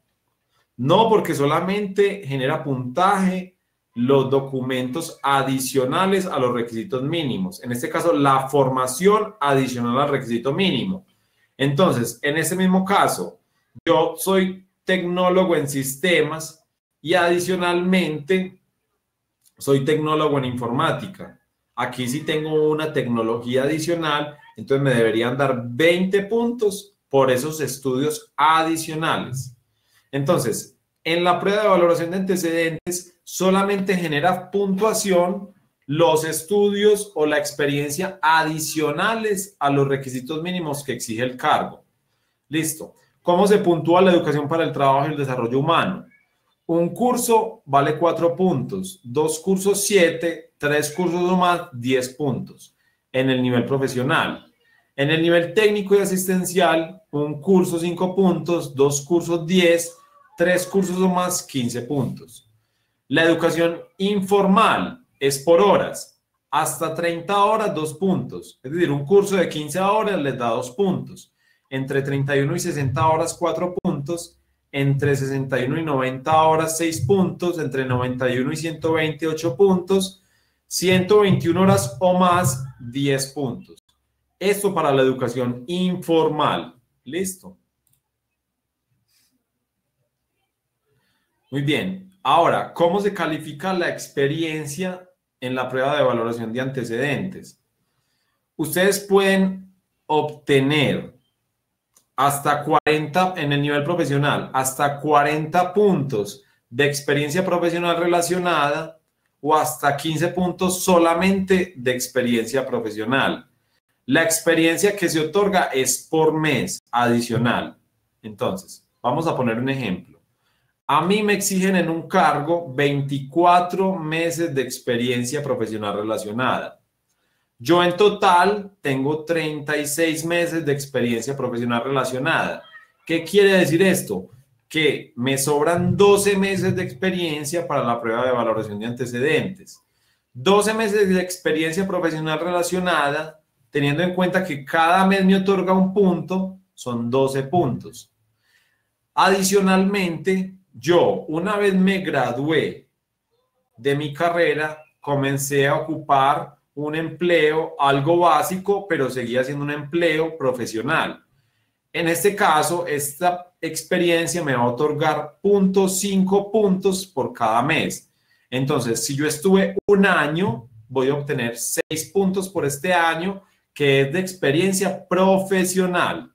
No, porque solamente genera puntaje los documentos adicionales a los requisitos mínimos. En este caso, la formación adicional al requisito mínimo. Entonces, en este mismo caso, Yo soy tecnólogo en sistemas y adicionalmente soy tecnólogo en informática. Aquí sí tengo una tecnología adicional, entonces me deberían dar 20 puntos por esos estudios adicionales. Entonces, en la prueba de valoración de antecedentes solamente genera puntuación los estudios o la experiencia adicionales a los requisitos mínimos que exige el cargo. Listo. ¿Cómo se puntúa la educación para el trabajo y el desarrollo humano? Un curso vale 4 puntos, 2 cursos 7, 3 cursos o más 10 puntos en el nivel profesional. En el nivel técnico y asistencial, un curso 5 puntos, 2 cursos 10, 3 cursos o más 15 puntos. La educación informal es por horas, hasta 30 horas 2 puntos, es decir, un curso de 15 horas les da 2 puntos, entre 31 y 60 horas 4 puntos, entre 61 y 90 horas 6 puntos, entre 91 y 128 puntos, 121 horas o más 10 puntos. Esto para la educación informal. ¿Listo? Muy bien. Ahora, ¿cómo se califica la experiencia en la prueba de valoración de antecedentes? Ustedes pueden obtener hasta 40 en el nivel profesional, hasta 40 puntos de experiencia profesional relacionada o hasta 15 puntos solamente de experiencia profesional. La experiencia que se otorga es por mes adicional. Entonces, vamos a poner un ejemplo. A mí me exigen en un cargo 24 meses de experiencia profesional relacionada. Yo en total tengo 36 meses de experiencia profesional relacionada. ¿Qué quiere decir esto? Que me sobran 12 meses de experiencia para la prueba de valoración de antecedentes. 12 meses de experiencia profesional relacionada, teniendo en cuenta que cada mes me otorga un punto, son 12 puntos. Adicionalmente, yo una vez me gradué de mi carrera, comencé a ocupar un empleo, algo básico, pero seguía siendo un empleo profesional. En este caso, esta experiencia me va a otorgar 0.5 puntos por cada mes. Entonces, si yo estuve un año, voy a obtener 6 puntos por este año, que es de experiencia profesional.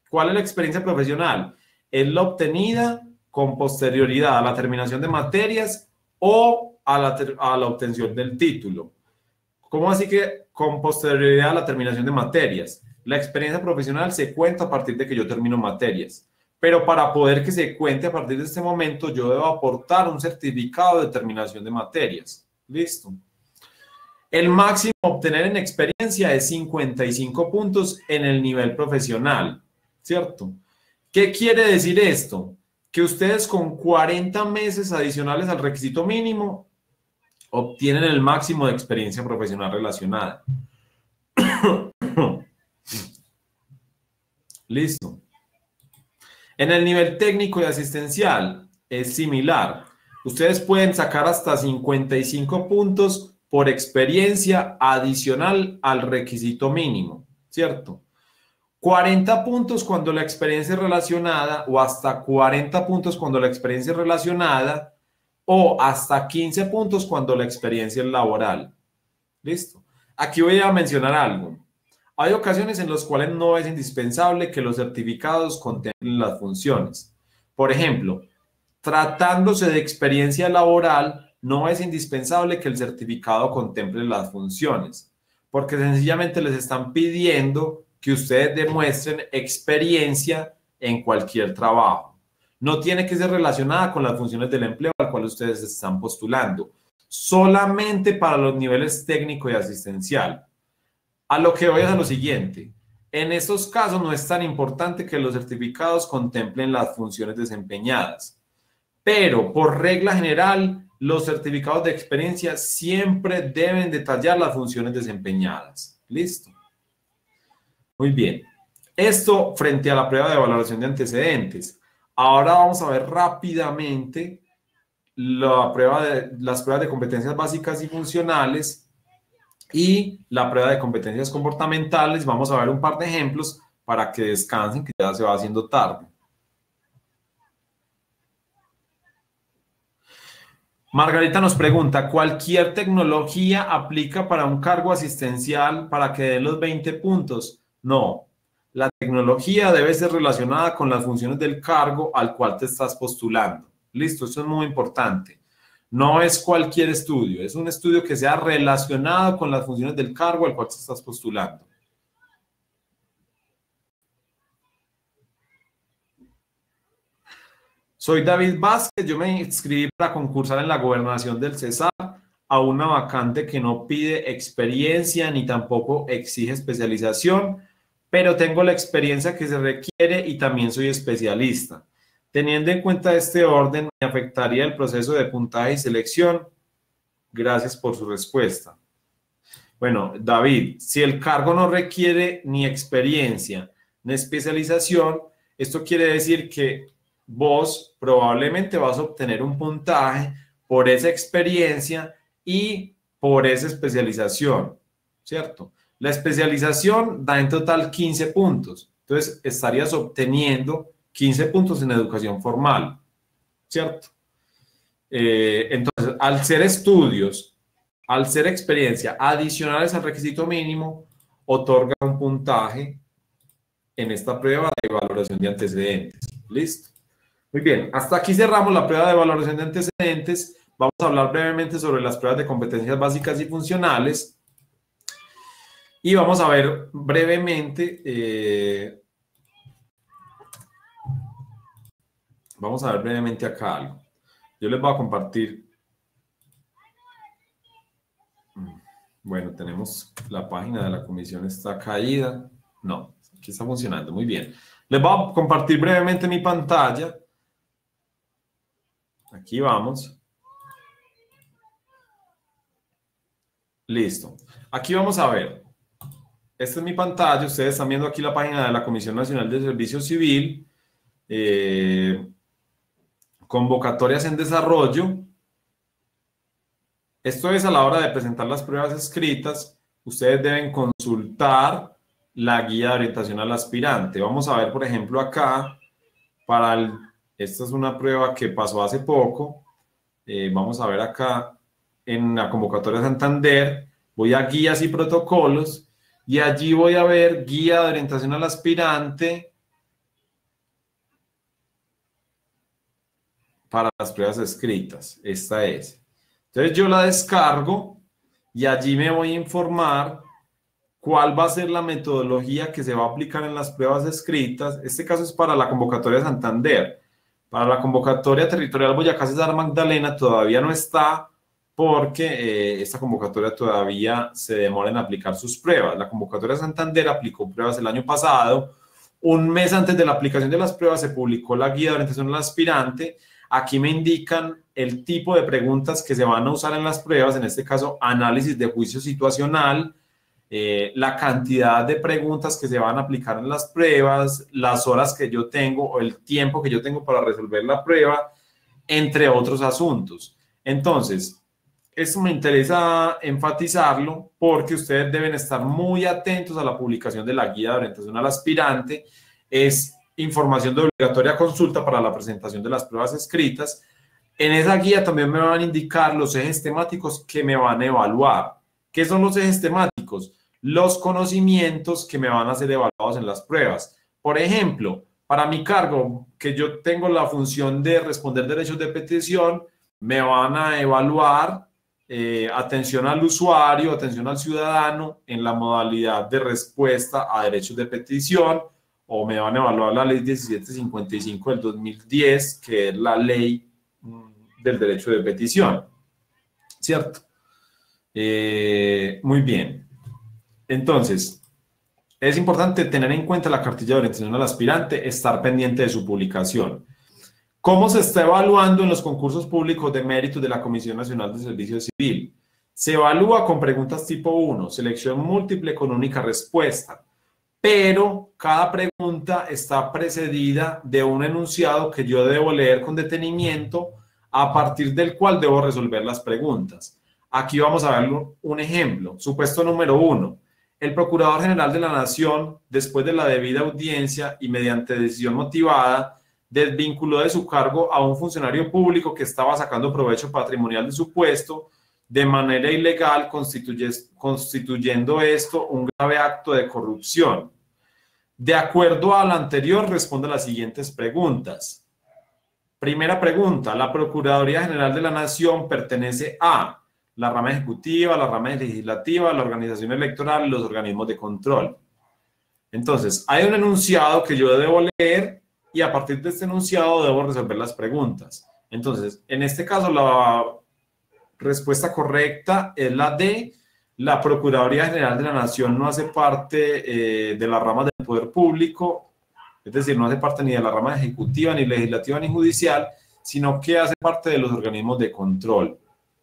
¿Cuál es la experiencia profesional? Es la obtenida con posterioridad a la terminación de materias o a la obtención del título. ¿Cómo así que con posterioridad a la terminación de materias? La experiencia profesional se cuenta a partir de que yo termino materias, pero para poder que se cuente a partir de este momento, yo debo aportar un certificado de terminación de materias. ¿Listo? El máximo a obtener en experiencia es 55 puntos en el nivel profesional, ¿cierto? ¿Qué quiere decir esto? Que ustedes con 40 meses adicionales al requisito mínimo obtienen el máximo de experiencia profesional relacionada. Listo. En el nivel técnico y asistencial es similar. Ustedes pueden sacar hasta 55 puntos por experiencia adicional al requisito mínimo, ¿cierto? 40 puntos cuando la experiencia es relacionada o hasta 40 puntos cuando la experiencia es relacionada o hasta 15 puntos cuando la experiencia es laboral. ¿Listo? Aquí voy a mencionar algo. Hay ocasiones en las cuales no es indispensable que los certificados contemplen las funciones. Por ejemplo, tratándose de experiencia laboral, no es indispensable que el certificado contemple las funciones, porque sencillamente les están pidiendo que ustedes demuestren experiencia en cualquier trabajo. No tiene que ser relacionada con las funciones del empleo al cual ustedes están postulando, solamente para los niveles técnico y asistencial. A lo que voy es a lo siguiente. En estos casos no es tan importante que los certificados contemplen las funciones desempeñadas, pero por regla general, los certificados de experiencia siempre deben detallar las funciones desempeñadas. ¿Listo? Muy bien. Esto frente a la prueba de valoración de antecedentes. Ahora vamos a ver rápidamente las pruebas de competencias básicas y funcionales y la prueba de competencias comportamentales. Vamos a ver un par de ejemplos para que descansen, que ya se va haciendo tarde. Margarita nos pregunta, ¿cualquier tecnología aplica para un cargo asistencial para que dé los 20 puntos? No, la tecnología debe ser relacionada con las funciones del cargo al cual te estás postulando. Listo, eso es muy importante. No es cualquier estudio, es un estudio que sea relacionado con las funciones del cargo al cual te estás postulando. Soy David Vázquez, yo me inscribí para concursar en la gobernación del Cesar a una vacante que no pide experiencia ni tampoco exige especialización, pero tengo la experiencia que se requiere y también soy especialista. Teniendo en cuenta este orden, ¿me afectaría el proceso de puntaje y selección? Gracias por su respuesta. Bueno, David, si el cargo no requiere ni experiencia ni especialización, esto quiere decir que vos probablemente vas a obtener un puntaje por esa experiencia y por esa especialización, ¿cierto? La especialización da en total 15 puntos, entonces estarías obteniendo 15 puntos en educación formal, ¿cierto? Entonces, al ser estudios, al ser experiencia adicionales al requisito mínimo, otorga un puntaje en esta prueba de valoración de antecedentes. ¿Listo? Muy bien, hasta aquí cerramos la prueba de valoración de antecedentes. Vamos a hablar brevemente sobre las pruebas de competencias básicas y funcionales. Y vamos a ver brevemente, acá algo. Yo les voy a compartir. Bueno, tenemos la página de la comisión, está caída. No, aquí está funcionando, muy bien. Les voy a compartir brevemente mi pantalla. Aquí vamos. Listo. Aquí vamos a ver. Esta es mi pantalla. Ustedes están viendo aquí la página de la Comisión Nacional de Servicio Civil. Convocatorias en desarrollo. Esto es a la hora de presentar las pruebas escritas. Ustedes deben consultar la guía de orientación al aspirante. Vamos a ver, por ejemplo, acá, esta es una prueba que pasó hace poco. Vamos a ver acá en la convocatoria Santander. Voy a guías y protocolos y allí voy a ver guía de orientación al aspirante para las pruebas escritas. Esta es. Entonces yo la descargo y allí me voy a informar cuál va a ser la metodología que se va a aplicar en las pruebas escritas. Este caso es para la convocatoria Santander. Para la convocatoria territorial Boyacá Cesar Magdalena todavía no está porque esta convocatoria todavía se demora en aplicar sus pruebas. La convocatoria Santander aplicó pruebas el año pasado. Un mes antes de la aplicación de las pruebas se publicó la guía de orientación al aspirante. Aquí me indican el tipo de preguntas que se van a usar en las pruebas, en este caso análisis de juicio situacional, la cantidad de preguntas que se van a aplicar en las pruebas, las horas que yo tengo o el tiempo que yo tengo para resolver la prueba, entre otros asuntos. Entonces, esto me interesa enfatizarlo porque ustedes deben estar muy atentos a la publicación de la guía de orientación al aspirante. Es información de obligatoria consulta para la presentación de las pruebas escritas. En esa guía también me van a indicar los ejes temáticos que me van a evaluar. ¿Qué son los ejes temáticos? Los conocimientos que me van a ser evaluados en las pruebas. Por ejemplo, para mi cargo, que yo tengo la función de responder derechos de petición, me van a evaluar atención al usuario, atención al ciudadano en la modalidad de respuesta a derechos de petición, o me van a evaluar la ley 1755 del 2010, que es la ley del derecho de petición, ¿cierto? Muy bien. Entonces, es importante tener en cuenta la cartilla de orientación al aspirante, estar pendiente de su publicación. ¿Cómo se está evaluando en los concursos públicos de mérito de la Comisión Nacional de Servicio Civil? Se evalúa con preguntas tipo 1, selección múltiple con única respuesta, pero cada pregunta está precedida de un enunciado que yo debo leer con detenimiento, a partir del cual debo resolver las preguntas. Aquí vamos a ver un ejemplo. Supuesto número 1. El Procurador General de la Nación, después de la debida audiencia y mediante decisión motivada, desvinculó de su cargo a un funcionario público que estaba sacando provecho patrimonial de su puesto de manera ilegal, constituyendo esto un grave acto de corrupción. De acuerdo al anterior, responde a las siguientes preguntas. Primera pregunta, ¿la Procuraduría General de la Nación pertenece a la rama ejecutiva, la rama legislativa, la organización electoral y los organismos de control? Entonces, hay un enunciado que yo debo leer y a partir de este enunciado debo resolver las preguntas. Entonces, en este caso, la respuesta correcta es la D. La Procuraduría General de la Nación no hace parte de la rama del poder público, es decir, no hace parte ni de la rama ejecutiva, ni legislativa, ni judicial, sino que hace parte de los organismos de control,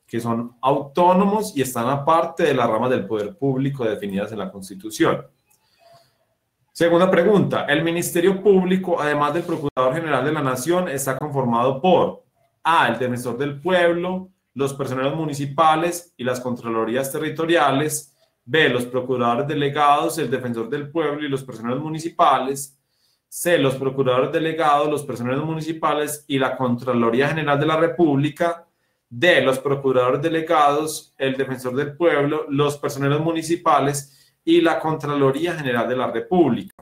que son autónomos y están aparte de la rama del poder público definidas en la Constitución. Segunda pregunta, el Ministerio Público, además del Procurador General de la Nación, está conformado por A, el Defensor del Pueblo, los personeros municipales y las contralorías territoriales, B, los procuradores delegados, el Defensor del Pueblo y los personeros municipales, C, los procuradores delegados, los personeros municipales y la Contraloría General de la República, D, los procuradores delegados, el Defensor del Pueblo, los personeros municipales y la Contraloría General de la República.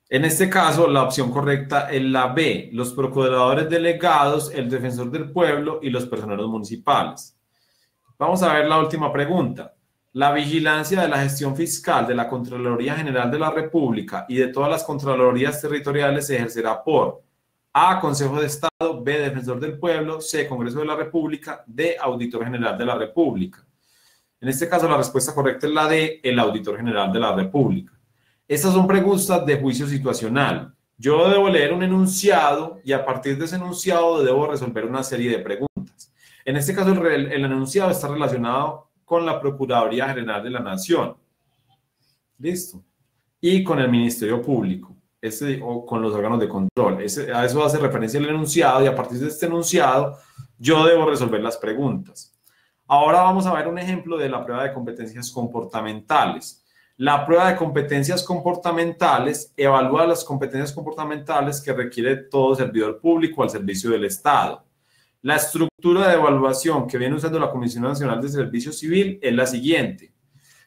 En este caso, la opción correcta es la B, los procuradores delegados, el Defensor del Pueblo y los personeros municipales. Vamos a ver la última pregunta. La vigilancia de la gestión fiscal de la Contraloría General de la República y de todas las Contralorías territoriales se ejercerá por A, Consejo de Estado, B, Defensor del Pueblo, C, Congreso de la República, D, Auditor General de la República. En este caso, la respuesta correcta es la D, el Auditor General de la República. Estas son preguntas de juicio situacional. Yo debo leer un enunciado y a partir de ese enunciado debo resolver una serie de preguntas. En este caso, el enunciado está relacionado con la Procuraduría General de la Nación. ¿Listo? Y con el Ministerio Público. O con los órganos de control. A eso hace referencia el enunciado y a partir de este enunciado yo debo resolver las preguntas. Ahora vamos a ver un ejemplo de la prueba de competencias comportamentales. La prueba de competencias comportamentales evalúa las competencias comportamentales que requiere todo servidor público al servicio del Estado. La estructura de evaluación que viene usando la Comisión Nacional de Servicio Civil es la siguiente.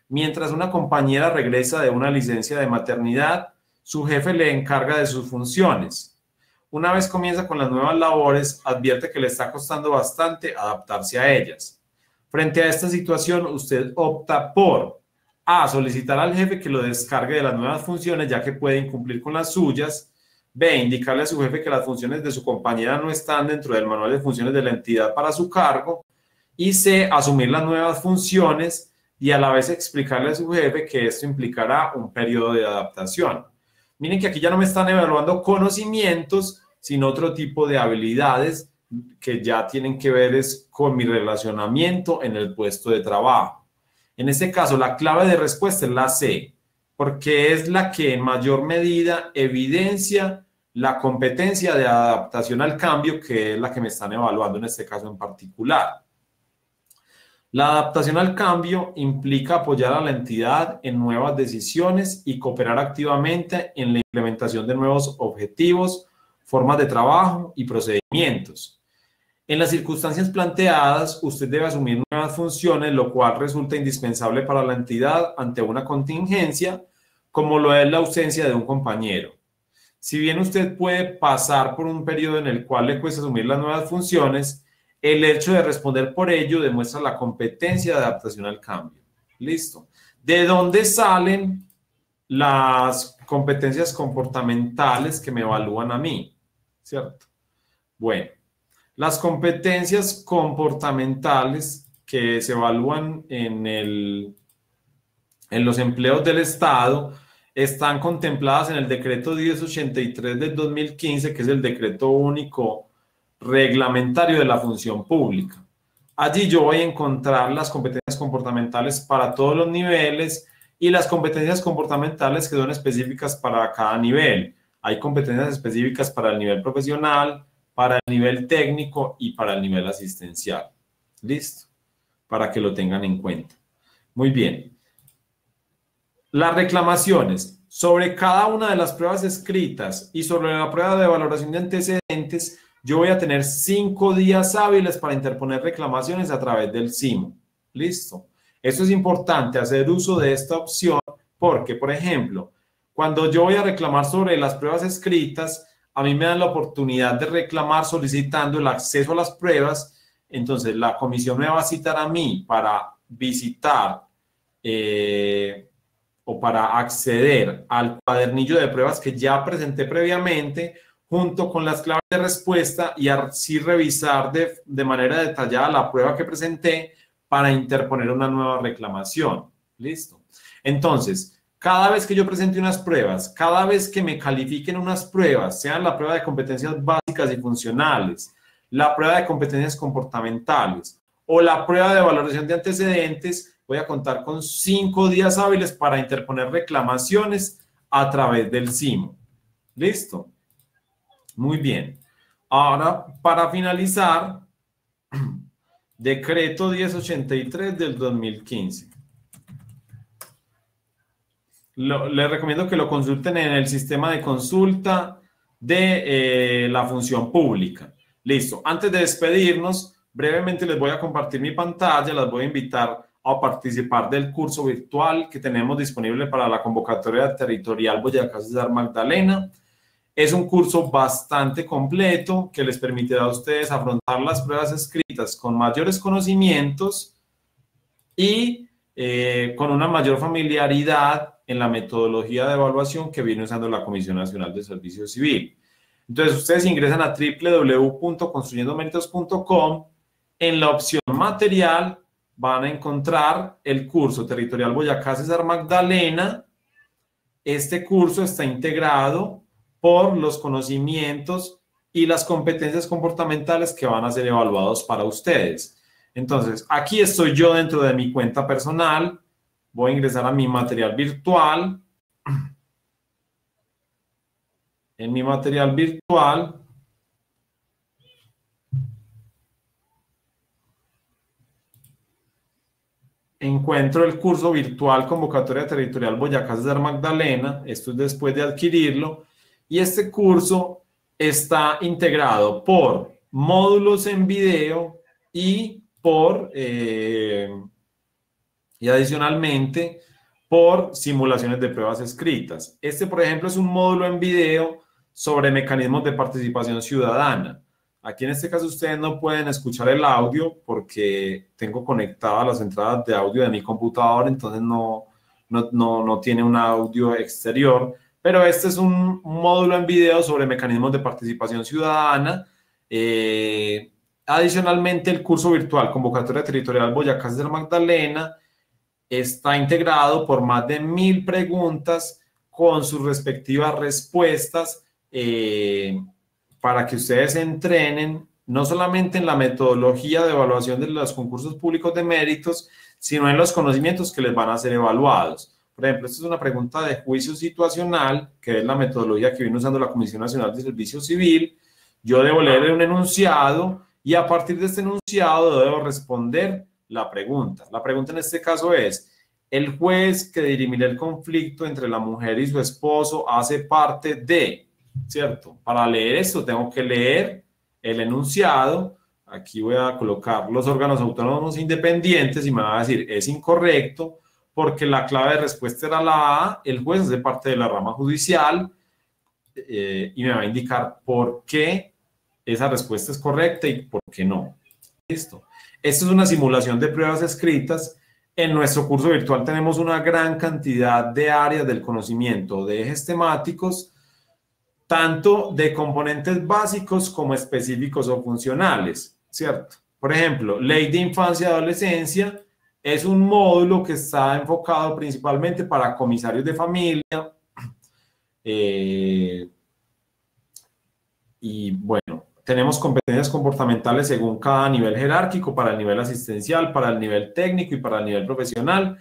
Mientras una compañera regresa de una licencia de maternidad, su jefe le encarga de sus funciones. Una vez comienza con las nuevas labores, advierte que le está costando bastante adaptarse a ellas. Frente a esta situación, usted opta por A, solicitar al jefe que lo descargue de las nuevas funciones, ya que puede incumplir con las suyas. B, indicarle a su jefe que las funciones de su compañera no están dentro del manual de funciones de la entidad para su cargo. Y C, asumir las nuevas funciones y a la vez explicarle a su jefe que esto implicará un periodo de adaptación. Miren que aquí ya no me están evaluando conocimientos, sino otro tipo de habilidades que ya tienen que ver con mi relacionamiento en el puesto de trabajo. En este caso, la clave de respuesta es la C, porque es la que en mayor medida evidencia la competencia de adaptación al cambio, que es la que me están evaluando en este caso en particular. La adaptación al cambio implica apoyar a la entidad en nuevas decisiones y cooperar activamente en la implementación de nuevos objetivos, formas de trabajo y procedimientos. En las circunstancias planteadas, usted debe asumir nuevas funciones, lo cual resulta indispensable para la entidad ante una contingencia, como lo es la ausencia de un compañero. Si bien usted puede pasar por un periodo en el cual le cuesta asumir las nuevas funciones, el hecho de responder por ello demuestra la competencia de adaptación al cambio. Listo. ¿De dónde salen las competencias comportamentales que me evalúan a mí? ¿Cierto? Bueno, las competencias comportamentales que se evalúan en los empleos del Estado están contempladas en el decreto 1083 del 2015, que es el decreto único reglamentario de la función pública. Allí yo voy a encontrar las competencias comportamentales para todos los niveles y las competencias comportamentales que son específicas para cada nivel. Hay competencias específicas para el nivel profesional, para el nivel técnico y para el nivel asistencial. ¿Listo? Para que lo tengan en cuenta. Muy bien. Las reclamaciones Sobre cada una de las pruebas escritas y sobre la prueba de valoración de antecedentes, yo voy a tener 5 días hábiles para interponer reclamaciones a través del SIMO. ¿Listo? Esto es importante, hacer uso de esta opción porque, por ejemplo, cuando yo voy a reclamar sobre las pruebas escritas, a mí me dan la oportunidad de reclamar solicitando el acceso a las pruebas. Entonces, la comisión me va a citar a mí para visitar o para acceder al cuadernillo de pruebas que ya presenté previamente, junto con las claves de respuesta y así revisar de manera detallada la prueba que presenté para interponer una nueva reclamación. ¿Listo? Entonces, cada vez que yo presente unas pruebas, cada vez que me califiquen unas pruebas, sean la prueba de competencias básicas y funcionales, la prueba de competencias comportamentales o la prueba de valoración de antecedentes, voy a contar con 5 días hábiles para interponer reclamaciones a través del SIMO. ¿Listo? Muy bien. Ahora, para finalizar, decreto 1083 del 2015. Les recomiendo que lo consulten en el sistema de consulta de la función pública. Listo. Antes de despedirnos, brevemente les voy a compartir mi pantalla, las voy a invitar a participar del curso virtual que tenemos disponible para la convocatoria territorial Boyacá César Magdalena. Es un curso bastante completo que les permitirá a ustedes afrontar las pruebas escritas con mayores conocimientos y con una mayor familiaridad en la metodología de evaluación que viene usando la Comisión Nacional de Servicio Civil. Entonces, ustedes ingresan a www.construyendoméritos.com. En la opción material van a encontrar el curso Territorial Boyacá César Magdalena. Este curso está integrado por los conocimientos y las competencias comportamentales que van a ser evaluados para ustedes. Entonces, aquí estoy yo dentro de mi cuenta personal. Voy a ingresar a mi material virtual. En mi material virtual encuentro el curso virtual Convocatoria Territorial Boyacá César Magdalena. Esto es después de adquirirlo. Y este curso está integrado por módulos en video y adicionalmente por simulaciones de pruebas escritas. Este, por ejemplo, es un módulo en video sobre mecanismos de participación ciudadana. Aquí en este caso ustedes no pueden escuchar el audio porque tengo conectadas las entradas de audio de mi computador, entonces no tiene un audio exterior, pero este es un módulo en video sobre mecanismos de participación ciudadana. Adicionalmente, el curso virtual Convocatoria Territorial Boyacá César Magdalena está integrado por más de 1000 preguntas con sus respectivas respuestas para que ustedes se entrenen no solamente en la metodología de evaluación de los concursos públicos de méritos, sino en los conocimientos que les van a ser evaluados. Por ejemplo, esta es una pregunta de juicio situacional, que es la metodología que viene usando la Comisión Nacional de Servicio Civil. Yo debo leer un enunciado y a partir de este enunciado debo responder la pregunta. La pregunta en este caso es: ¿el juez que dirimirá el conflicto entre la mujer y su esposo hace parte de? ¿Cierto? Para leer esto tengo que leer el enunciado. Aquí voy a colocar los órganos autónomos independientes y me va a decir es incorrecto porque la clave de respuesta era la A, el juez hace parte de la rama judicial y me va a indicar por qué esa respuesta es correcta y por qué no. Listo. Esto es una simulación de pruebas escritas. En nuestro curso virtual tenemos una gran cantidad de áreas del conocimiento, de ejes temáticos, tanto de componentes básicos como específicos o funcionales, ¿cierto? Por ejemplo, Ley de Infancia y Adolescencia es un módulo que está enfocado principalmente para comisarios de familia. Y bueno, tenemos competencias comportamentales según cada nivel jerárquico, para el nivel asistencial, para el nivel técnico y para el nivel profesional.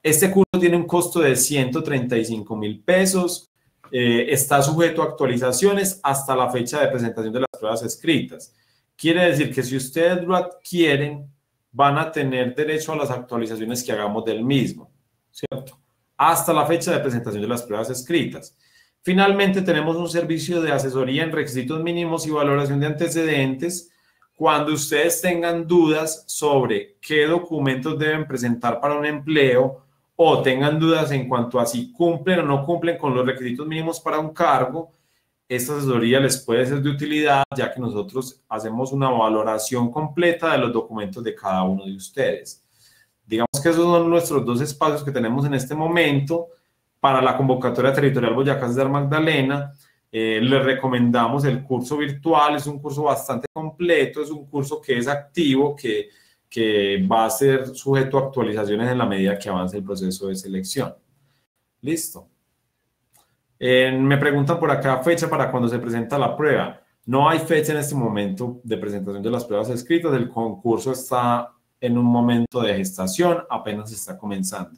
Este curso tiene un costo de 135.000 pesos. Está sujeto a actualizaciones hasta la fecha de presentación de las pruebas escritas. Quiere decir que si ustedes lo adquieren, van a tener derecho a las actualizaciones que hagamos del mismo, ¿cierto? hasta la fecha de presentación de las pruebas escritas. Finalmente, tenemos un servicio de asesoría en requisitos mínimos y valoración de antecedentes. Cuando ustedes tengan dudas sobre qué documentos deben presentar para un empleo o tengan dudas en cuanto a si cumplen o no cumplen con los requisitos mínimos para un cargo, esta asesoría les puede ser de utilidad, ya que nosotros hacemos una valoración completa de los documentos de cada uno de ustedes. Digamos que esos son nuestros dos espacios que tenemos en este momento. Para la convocatoria territorial Boyacá César Magdalena, les recomendamos el curso virtual. Es un curso bastante completo, es un curso que es activo, que va a ser sujeto a actualizaciones en la medida que avance el proceso de selección. Listo. Me preguntan por acá fecha para cuando se presenta la prueba. No hay fecha en este momento de presentación de las pruebas escritas. El concurso está en un momento de gestación, apenas está comenzando.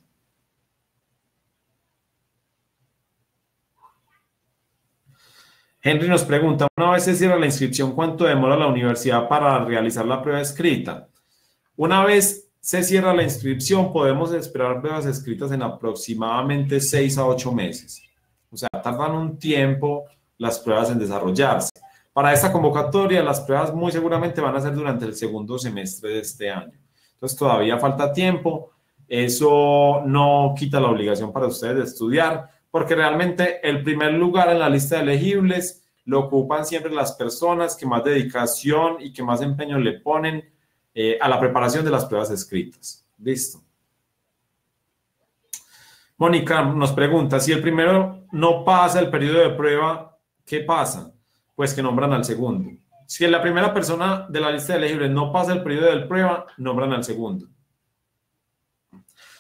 Henry nos pregunta, una vez se cierra la inscripción, ¿cuánto demora la universidad para realizar la prueba escrita? Una vez se cierra la inscripción, podemos esperar pruebas escritas en aproximadamente 6 a 8 meses. O sea, tardan un tiempo las pruebas en desarrollarse. Para esta convocatoria, las pruebas muy seguramente van a ser durante el segundo semestre de este año. Entonces, todavía falta tiempo. Eso no quita la obligación para ustedes de estudiar, porque realmente el primer lugar en la lista de elegibles lo ocupan siempre las personas que más dedicación y que más empeño le ponen a la preparación de las pruebas escritas. Listo. Mónica nos pregunta, si el primero no pasa el periodo de prueba, ¿qué pasa? Pues que nombran al segundo. Si la primera persona de la lista de elegibles no pasa el periodo de prueba, nombran al segundo.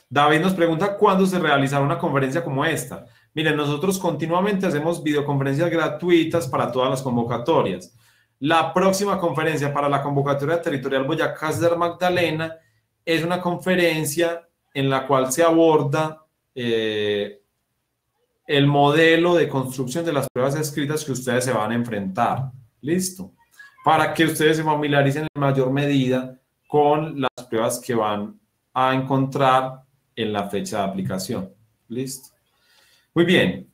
David nos pregunta, ¿cuándo se realizará una conferencia como esta? Miren, nosotros continuamente hacemos videoconferencias gratuitas para todas las convocatorias. La próxima conferencia para la convocatoria territorial Boyacá César Magdalena es una conferencia en la cual se aborda el modelo de construcción de las pruebas escritas que ustedes se van a enfrentar. ¿Listo? Para que ustedes se familiaricen en mayor medida con las pruebas que van a encontrar en la fecha de aplicación. ¿Listo? Muy bien.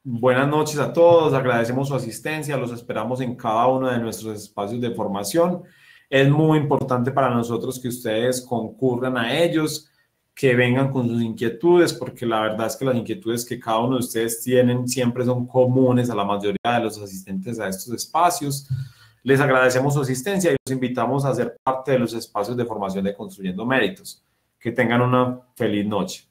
Buenas noches a todos. Agradecemos su asistencia. Los esperamos en cada uno de nuestros espacios de formación. Es muy importante para nosotros que ustedes concurran a ellos, que vengan con sus inquietudes, porque la verdad es que las inquietudes que cada uno de ustedes tienen siempre son comunes a la mayoría de los asistentes a estos espacios. Les agradecemos su asistencia y los invitamos a ser parte de los espacios de formación de Construyendo Méritos. Que tengan una feliz noche.